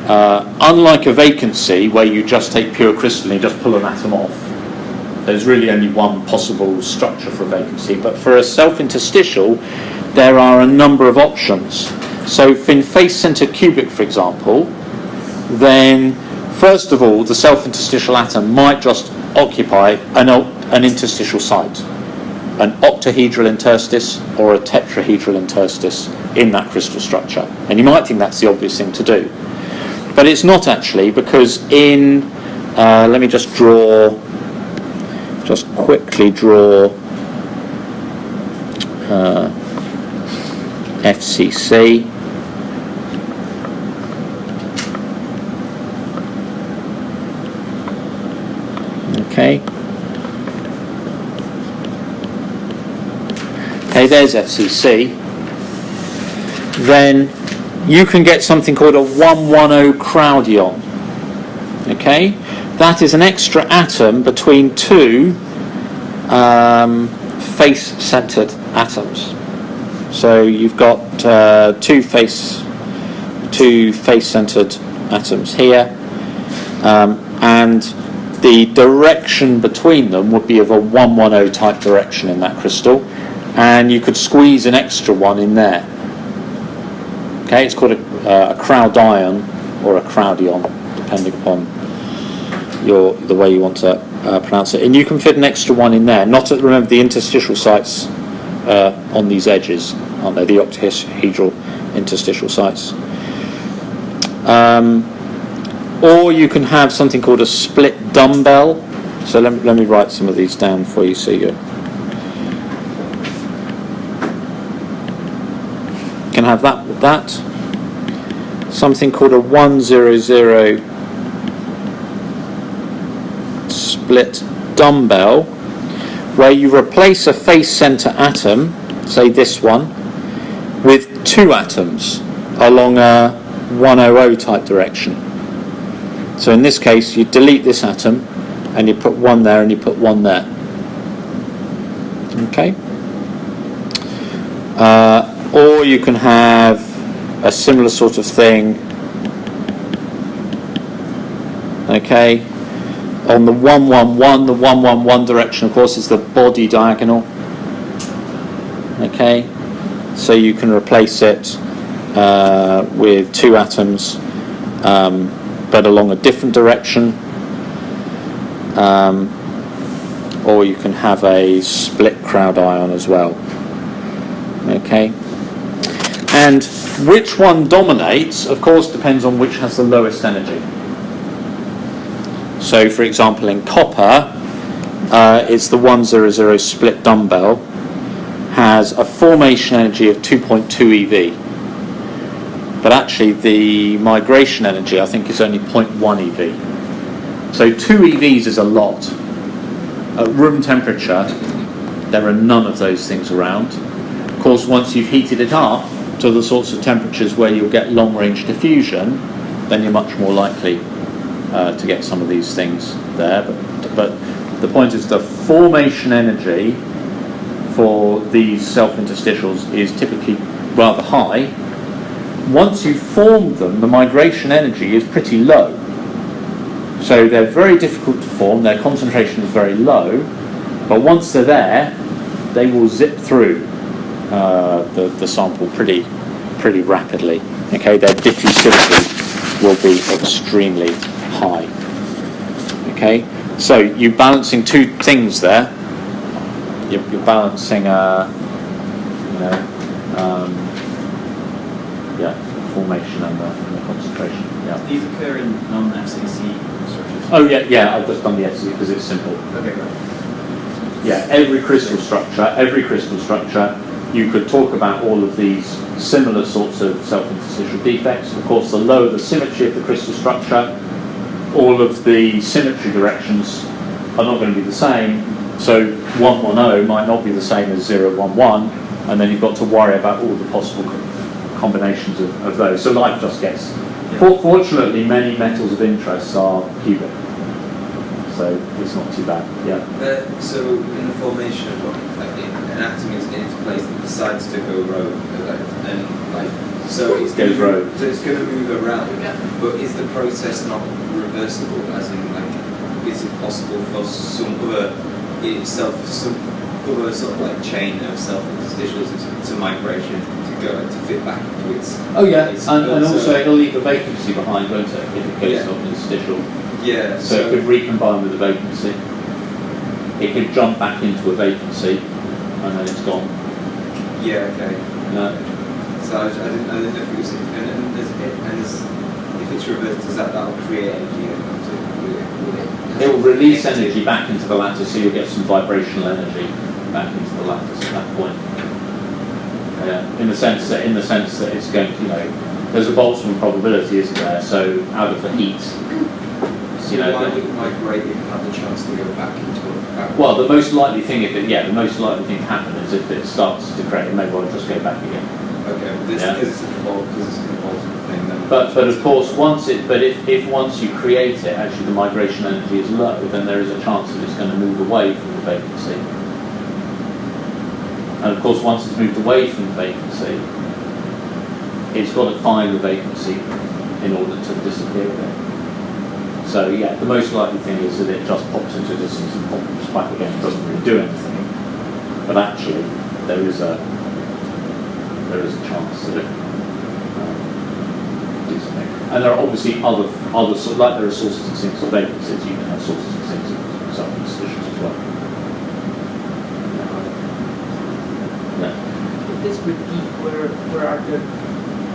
Unlike a vacancy, where you just take pure crystal and you just pull an atom off, there's really only one possible structure for a vacancy. But for a self-interstitial, there are a number of options. So in face-centred cubic, for example, then first of all, the self-interstitial atom might just occupy an interstitial site. an octahedral interstice or a tetrahedral interstice in that crystal structure. And you might think that's the obvious thing to do. But it's not actually, because in, let me just quickly draw FCC. Okay, there's FCC. Then you can get something called a 110 crowdion. Okay, that is an extra atom between two face-centered atoms. So you've got two face-centered atoms here, and the direction between them would be of a 110 type direction in that crystal, and you could squeeze an extra one in there. Okay, it's called a crowdion or a crowdion, depending upon the way you want to pronounce it. And you can fit an extra one in there. Remember, the interstitial sites on these edges, aren't they? The octahedral interstitial sites. Or you can have something called a split dumbbell. So let me write some of these down for you so you can have that with that. Something called a 100 split dumbbell, where you replace a face center atom, say this one, with two atoms along a 100 type direction. So in this case, you delete this atom and you put one there and you put one there. Okay? Or you can have a similar sort of thing. Okay? On the 111, the 111 direction, of course, is the body diagonal. Okay? So you can replace it with two atoms, but along a different direction. Or you can have a split crowdion as well. Okay? And which one dominates, of course, depends on which has the lowest energy. So, for example, in copper, it's the 100 split dumbbell, has a formation energy of 2.2 eV. But actually, the migration energy, I think, is only 0.1 eV. So 2 EVs is a lot. At room temperature, there are none of those things around. Of course, once you've heated it up to the sorts of temperatures where you'll get long-range diffusion, then you're much more likely to get some of these things there. But the point is, the formation energy for these self-interstitials is typically rather high. Once you've formed them, the migration energy is pretty low. So they're very difficult to form, their concentration is very low, but once they're there, they will zip through the sample pretty rapidly. Okay, their diffusivity will be extremely high. Okay, so you're balancing two things there. You're balancing formation and the concentration. Yeah. These occur in non-FCC structures? Oh yeah, I've just done the FCC because it's simple. Okay, great. Yeah, every crystal structure, you could talk about all of these similar sorts of self-interstitial defects. Of course, the lower the symmetry of the crystal structure, all of the symmetry directions are not going to be the same. So 110 might not be the same as 011, and then you've got to worry about all the possible combinations of those. So life just gets... Fortunately, many metals of interest are cubic, so it's not too bad. Yeah. So in the formation of an atom is in its place that decides to go rogue, so it's goes rogue. So it's going to move around. But is the process not reversible? As in, is it possible for some other sort of chain of self-interstitials to migration to fit back into its... Oh yeah, and also it'll leave a vacancy behind, won't it, if it goes self-interstitial. Yeah. So it could recombine with a vacancy. It could jump back into a vacancy, and then it's gone. Yeah, okay. No. So I didn't know if it was, if it's reversed, that'll create energy? It will release energy back into the lattice, so you'll get some vibrational energy back into the lattice at that point. In the sense that it's going to, there's a Boltzmann probability, isn't there? So out of the heat, why would it migrate if you have the chance to go back into it? Well, the most likely thing to happen is if it starts to create, it may well just go back again. Okay, because it's a Boltzmann thing. Then but of course, if once you create it, actually the migration energy is low, then there is a chance that it's going to move away from the vacancy. And of course, once it's moved away from the vacancy, it's got to find the vacancy in order to disappear again. So yeah, the most likely thing is that it just pops into distance and pops back again. It doesn't really do anything, but actually there is a chance that it do something. And there are obviously other like there are sources and sinks of vacancies. You can have sources and sinks of self-institutions as well. Yeah. This repeat where are the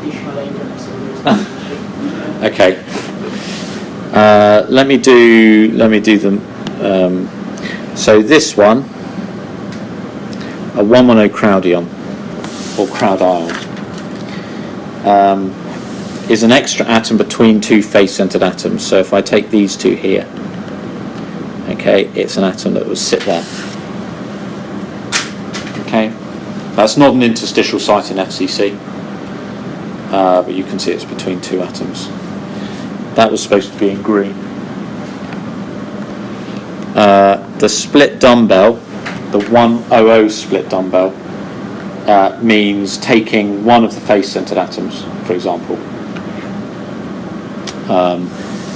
additional atoms? Okay. Let me do them. So this one, a 1,1-crowdion or crowd ion, is an extra atom between two face-centered atoms. So if I take these two here, okay, it's an atom that would sit there. Okay, that's not an interstitial site in FCC, but you can see it's between two atoms. That was supposed to be in green. The split dumbbell, the 100 split dumbbell, means taking one of the face-centered atoms, for example,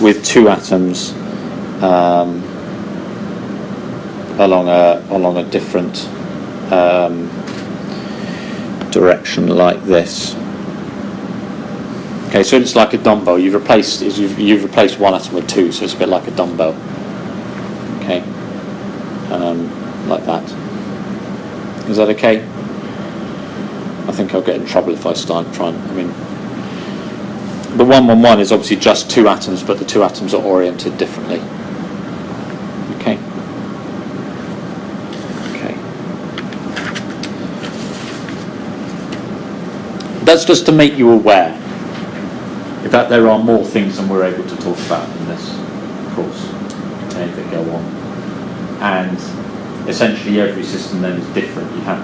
with two atoms along a different direction, like this. Okay, so it's like a dumbbell. You've replaced one atom with two, so it's a bit like a dumbbell. Okay, like that. Is that okay? I think I'll get in trouble if I start trying. I mean, the 111 is obviously just two atoms, but the two atoms are oriented differently. Okay. Okay. That's just to make you aware that there are more things than we're able to talk about in this course. Anything go on, and essentially every system then is different. You have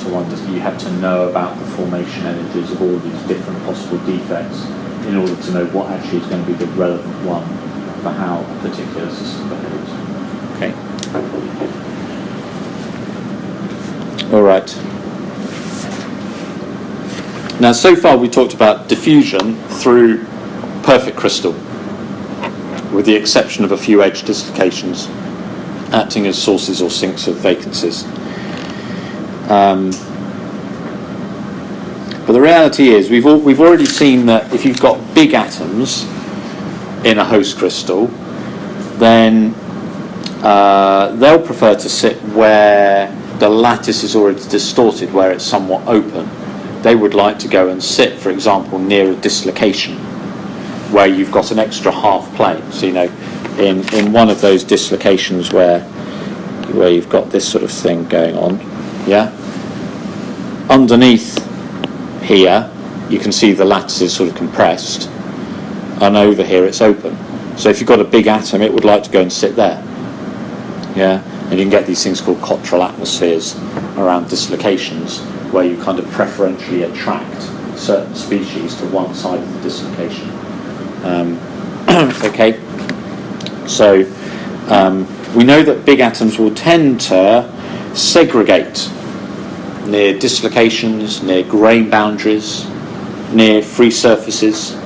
to know about the formation energies of all these different possible defects in order to know what actually is going to be the relevant one for how a particular system behaves. Okay. All right. Now, so far we talked about diffusion through perfect crystal, with the exception of a few edge dislocations acting as sources or sinks of vacancies. But the reality is we've already seen that if you've got big atoms in a host crystal, then they'll prefer to sit where the lattice is already distorted, where it's somewhat open. They would like to go and sit, for example, near a dislocation where you've got an extra half plane. So, in one of those dislocations where you've got this sort of thing going on, yeah, underneath here you can see the lattice is sort of compressed, and over here it's open. So if you've got a big atom, it would like to go and sit there, yeah, and you can get these things called cotral atmospheres around dislocations where you kind of preferentially attract certain species to one side of the dislocation. Okay, so we know that big atoms will tend to segregate near dislocations, near grain boundaries, near free surfaces,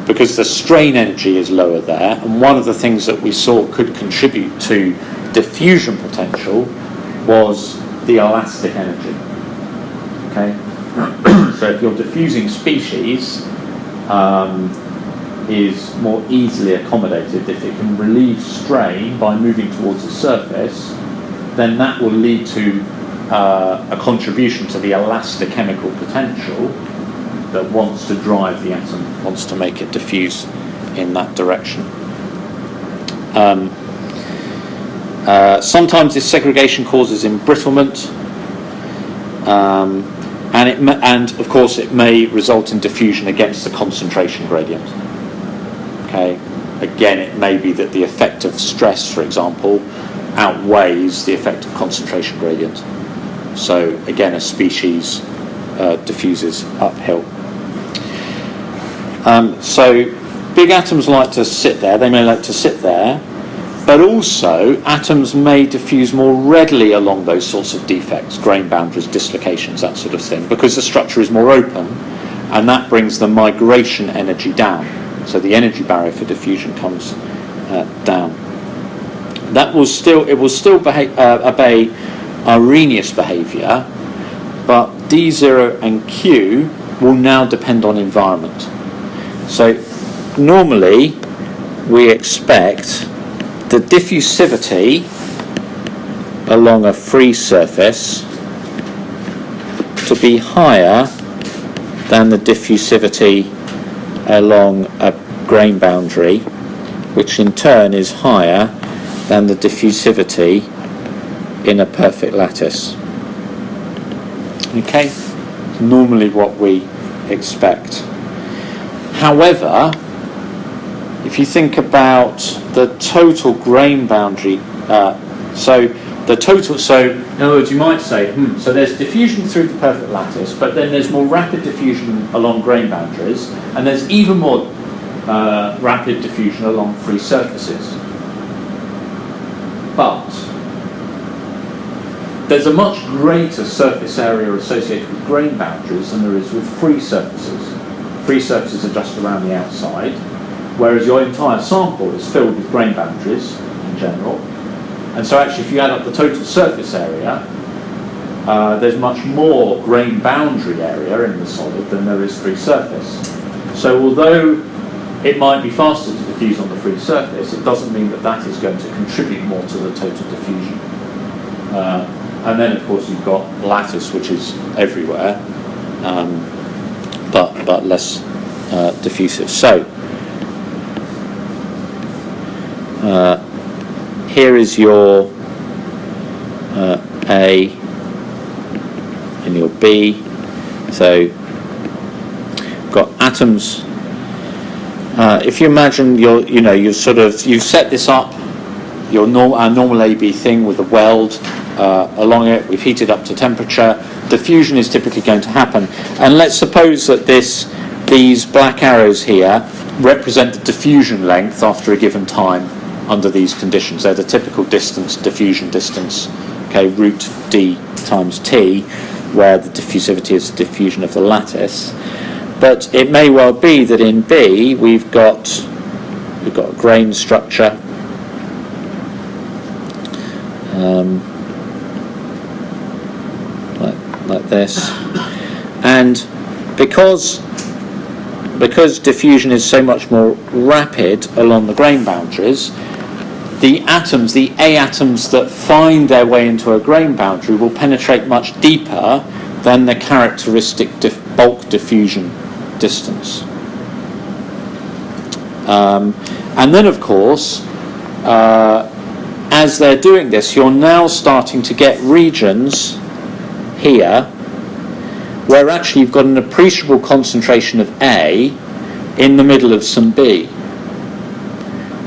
because the strain energy is lower there, and one of the things that we saw could contribute to diffusion potential was the elastic energy. Okay, so if you're diffusing species, is more easily accommodated if it can relieve strain by moving towards the surface, then that will lead to a contribution to the elastochemical potential that wants to drive the atom, wants to make it diffuse in that direction. Sometimes this segregation causes embrittlement, and of course it may result in diffusion against the concentration gradient. Okay, again, it may be that the effect of stress, for example, outweighs the effect of concentration gradient. So again, a species diffuses uphill. So big atoms like to sit there, they may like to sit there, but also atoms may diffuse more readily along those sorts of defects, grain boundaries, dislocations, that sort of thing, because the structure is more open, and that brings the migration energy down. So the energy barrier for diffusion comes down. It will still obey Arrhenius behaviour, but D0 and Q will now depend on environment. So normally we expect the diffusivity along a free surface to be higher than the diffusivity along a grain boundary, which in turn is higher than the diffusivity in a perfect lattice. Okay, normally what we expect. However, if you think about the total grain boundary, in other words, you might say, so there's diffusion through the perfect lattice, but then there's more rapid diffusion along grain boundaries, and there's even more rapid diffusion along free surfaces. But there's a much greater surface area associated with grain boundaries than there is with free surfaces. Free surfaces are just around the outside, whereas your entire sample is filled with grain boundaries in general. And so actually if you add up the total surface area, there's much more grain boundary area in the solid than there is free surface. So although it might be faster to diffuse on the free surface, it doesn't mean that that is going to contribute more to the total diffusion. And then of course you've got lattice, which is everywhere, but less diffusive. So here is your A and your B. So got atoms. If you imagine you've set this up, our normal AB thing with a weld along it. We've heated up to temperature. Diffusion is typically going to happen, and let's suppose that these black arrows here represent the diffusion length after a given time under these conditions. They're the typical distance, diffusion distance, okay, root D times T, where the diffusivity is the diffusion of the lattice. But it may well be that in B we've got a grain structure, like this, and because diffusion is so much more rapid along the grain boundaries, the atoms, the A atoms that find their way into a grain boundary will penetrate much deeper than the characteristic bulk diffusion distance. And then of course, as they're doing this, you're now starting to get regions here where actually you've got an appreciable concentration of A in the middle of some B.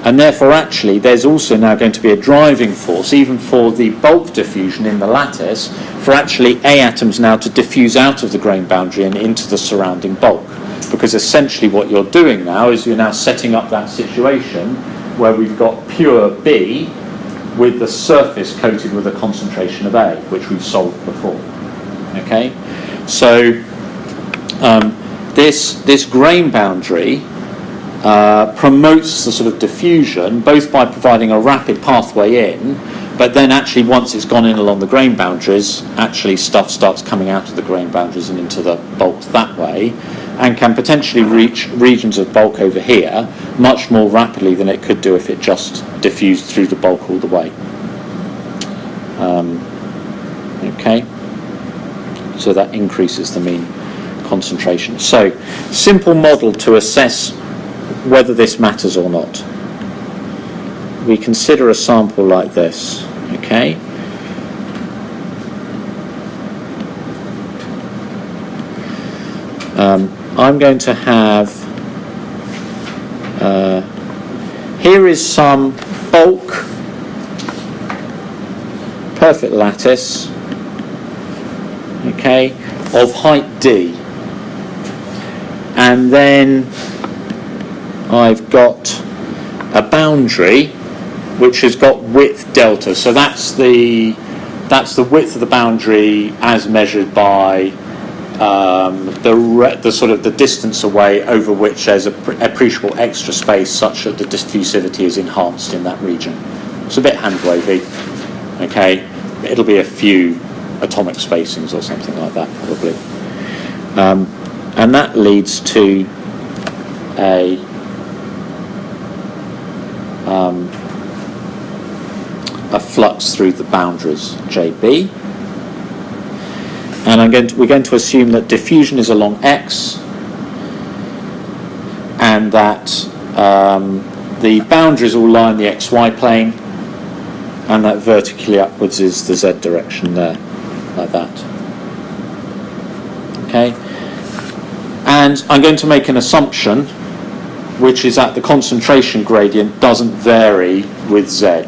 And therefore actually there's also now going to be a driving force, even for the bulk diffusion in the lattice, for actually A atoms now to diffuse out of the grain boundary and into the surrounding bulk. Because essentially what you're doing now is you're now setting up that situation where we've got pure B with the surface coated with a concentration of A, which we've solved before. Okay? So this grain boundary promotes the sort of diffusion, both by providing a rapid pathway in, but then actually once it's gone in along the grain boundaries, actually stuff starts coming out of the grain boundaries and into the bulk that way, and can potentially reach regions of bulk over here much more rapidly than it could do if it just diffused through the bulk all the way. Okay, so that increases the mean concentration. So, simple model to assess whether this matters or not. We consider a sample like this. Okay. I'm going to have, here is some bulk perfect lattice, okay, of height D. And then I've got a boundary which has got width delta. So that's the width of the boundary as measured by the sort of the distance away over which there's appreciable extra space such that the diffusivity is enhanced in that region. It's a bit hand-wavy, okay? It'll be a few atomic spacings or something like that probably. And that leads to a flux through the boundaries JB. And we're going to assume that diffusion is along X, and that the boundaries all lie in the XY plane, and that vertically upwards is the Z direction there, like that. Okay? And I'm going to make an assumption, which is that the concentration gradient doesn't vary with Z.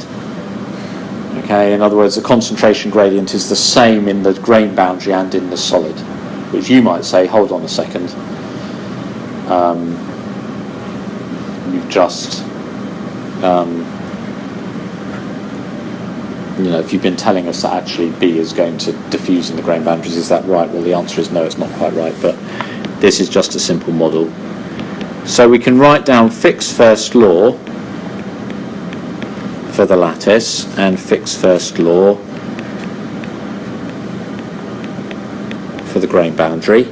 Okay, in other words, the concentration gradient is the same in the grain boundary and in the solid, which you might say, hold on a second, you've just, if you've been telling us that actually B is going to diffuse in the grain boundaries, is that right? Well, the answer is no, it's not quite right, but this is just a simple model. So we can write down fixed first law for the lattice and fixed first law for the grain boundary,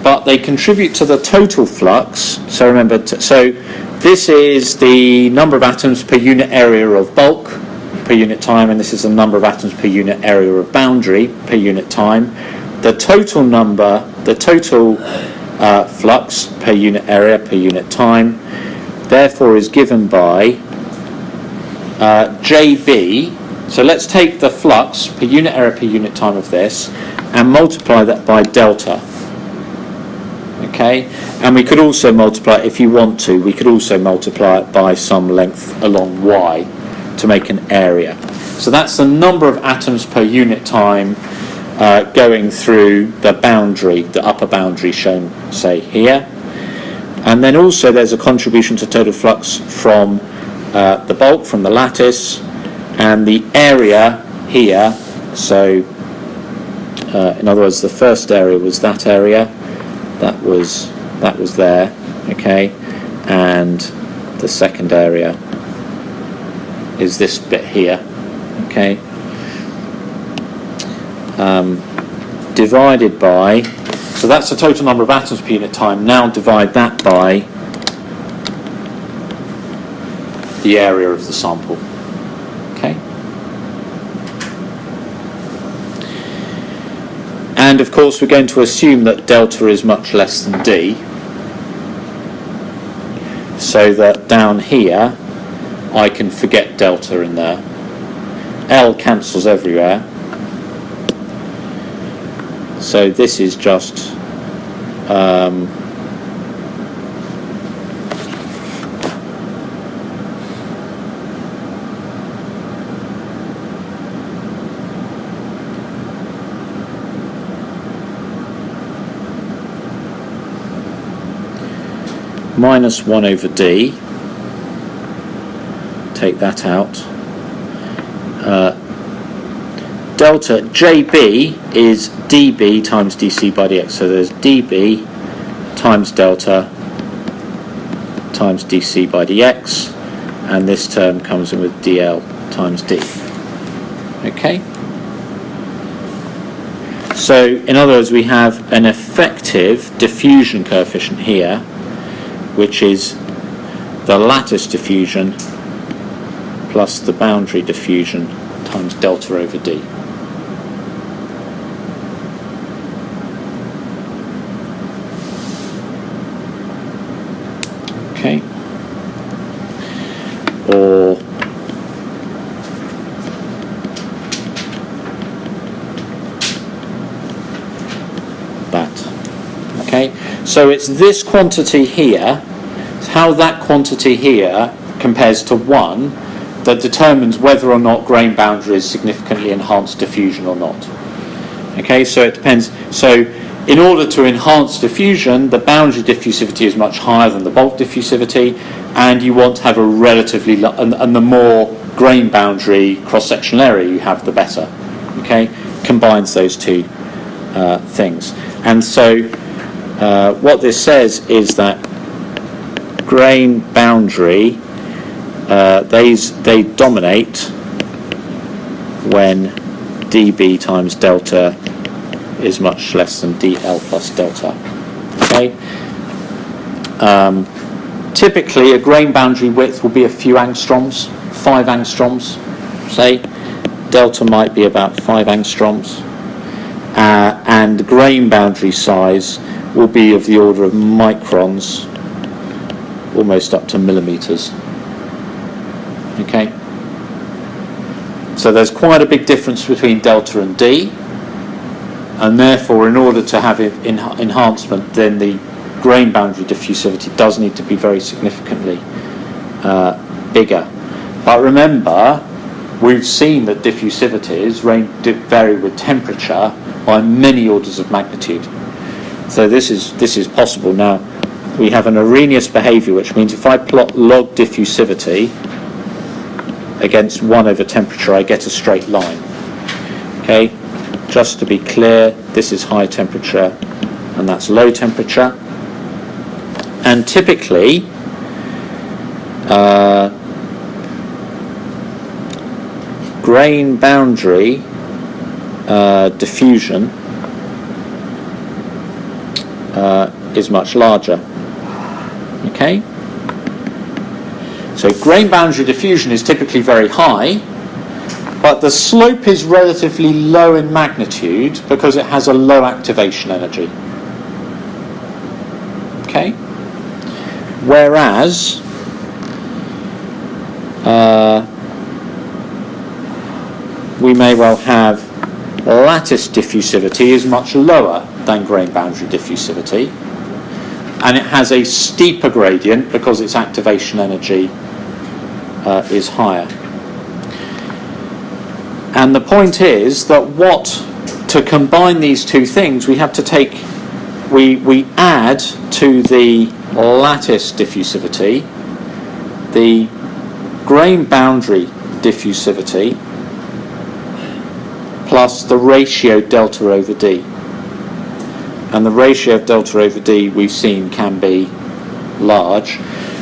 but they contribute to the total flux. So remember, so this is the number of atoms per unit area of bulk per unit time, and this is the number of atoms per unit area of boundary per unit time. The total flux per unit area per unit time therefore is given by JB. So let's take the flux per unit area per unit time of this and multiply that by delta. Okay, and we could also multiply, if you want to, we could also multiply it by some length along Y to make an area. So that's the number of atoms per unit time going through the boundary, the upper boundary shown, say, here. And then also there's a contribution to total flux from the bulk, from the lattice, and the area here. So in other words, the first area was that area, that was there, okay, and the second area is this bit here, okay, divided by, so that's the total number of atoms per unit time. Now divide that by the area of the sample. Okay. And of course we're going to assume that delta is much less than D, so that down here I can forget delta in there. L cancels everywhere. So this is just minus 1 over D. Take that out. Delta JB is dB times dC by dx. So there's dB times delta times dC by dx, and this term comes in with dL times d. Okay. So in other words, we have an effective diffusion coefficient here, which is the lattice diffusion plus the boundary diffusion times delta over D. Okay. Or that. Okay. So it's this quantity here, it's how that quantity here compares to 1 that determines whether or not grain boundary is significantly enhanced diffusion or not. Okay, so it depends. So in order to enhance diffusion, the boundary diffusivity is much higher than the bulk diffusivity, and you want to have a relatively and the more grain boundary cross-sectional area you have, the better. Okay, combines those two things. And so what this says is that grain boundary, they dominate when dB times delta is much less than dL plus delta. Okay. Typically, a grain boundary width will be a few angstroms, 5 angstroms, say. Delta might be about 5 angstroms. And the grain boundary size will be of the order of microns, almost up to millimeters. Okay. So there's quite a big difference between delta and D, and therefore in order to have enhancement, then the grain boundary diffusivity does need to be very significantly bigger. But remember, we've seen that diffusivities vary with temperature by many orders of magnitude. So this is possible. Now, we have an Arrhenius behaviour, which means if I plot log diffusivity against 1 over temperature, I get a straight line. Okay, just to be clear, this is high temperature and that's low temperature. And typically, grain boundary diffusion is much larger. Okay? So grain boundary diffusion is typically very high, but the slope is relatively low in magnitude because it has a low activation energy. Okay? Whereas we may well have lattice diffusivity is much lower than grain boundary diffusivity, and it has a steeper gradient because its activation energy is higher. And the point is that to combine these two things, we have to take, we add to the lattice diffusivity the grain boundary diffusivity plus the ratio delta over D. And the ratio of delta over D we've seen can be large.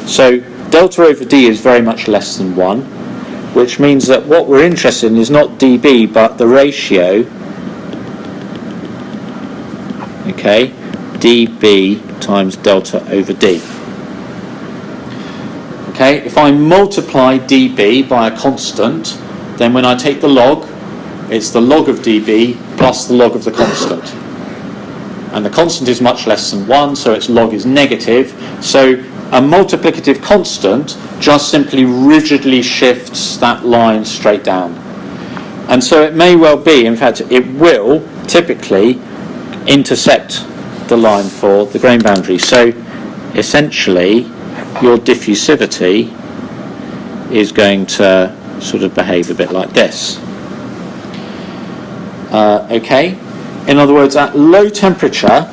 So delta over D is very much less than 1, which means that what we're interested in is not dB but the ratio, okay, dB times delta over D. Okay, if I multiply dB by a constant, then when I take the log, it's the log of dB plus the log of the constant. And the constant is much less than 1, so its log is negative. So a multiplicative constant just simply rigidly shifts that line straight down. And so it may well be, in fact, it will typically intersect the line for the grain boundary. So essentially, your diffusivity is going to sort of behave a bit like this. Okay? In other words, at low temperature,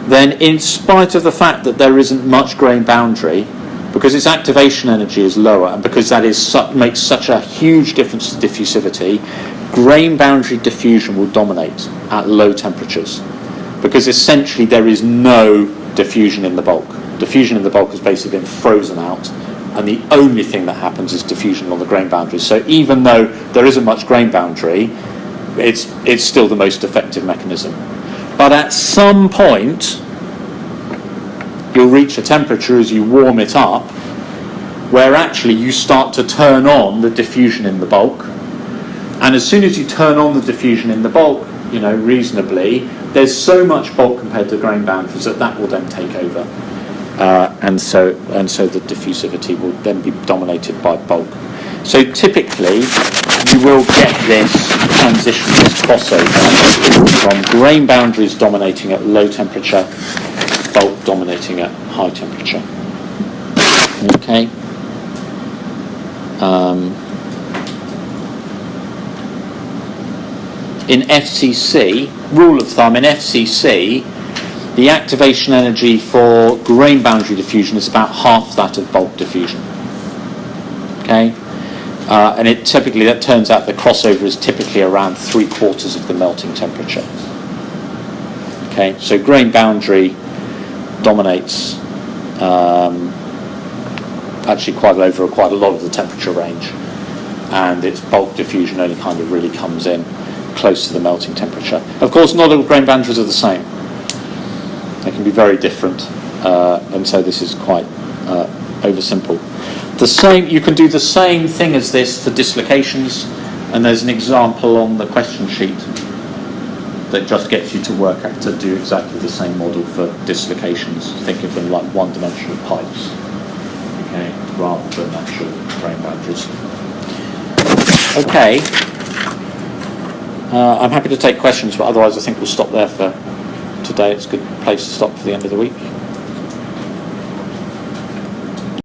then in spite of the fact that there isn't much grain boundary, because its activation energy is lower, and because that makes such a huge difference to diffusivity, grain boundary diffusion will dominate at low temperatures, because essentially there is no diffusion in the bulk. Diffusion in the bulk has basically been frozen out, and the only thing that happens is diffusion on the grain boundary. So even though there isn't much grain boundary, it's still the most effective mechanism. But at some point, you'll reach a temperature as you warm it up where actually you start to turn on the diffusion in the bulk. And as soon as you turn on the diffusion in the bulk, reasonably, there's so much bulk compared to grain boundaries that will then take over. And so the diffusivity will then be dominated by bulk. So typically, you will get this transition, this crossover from grain boundaries dominating at low temperature, bulk dominating at high temperature. Okay. In FCC, rule of thumb, in FCC, the activation energy for grain boundary diffusion is about half that of bulk diffusion. Okay? And it typically, that turns out the crossover is typically around 3/4 of the melting temperature. Okay, so grain boundary dominates actually quite a lot of the temperature range, and its bulk diffusion only kind of really comes in close to the melting temperature. Of course, not all grain boundaries are the same. They can be very different, and so this is quite oversimple. You can do the same thing as this for dislocations, and there's an example on the question sheet that just gets you to work out to do exactly the same model for dislocations. Think of them like one-dimensional pipes, okay, rather than actual grain boundaries. Okay. I'm happy to take questions, but otherwise I think we'll stop there for today. It's a good place to stop for the end of the week.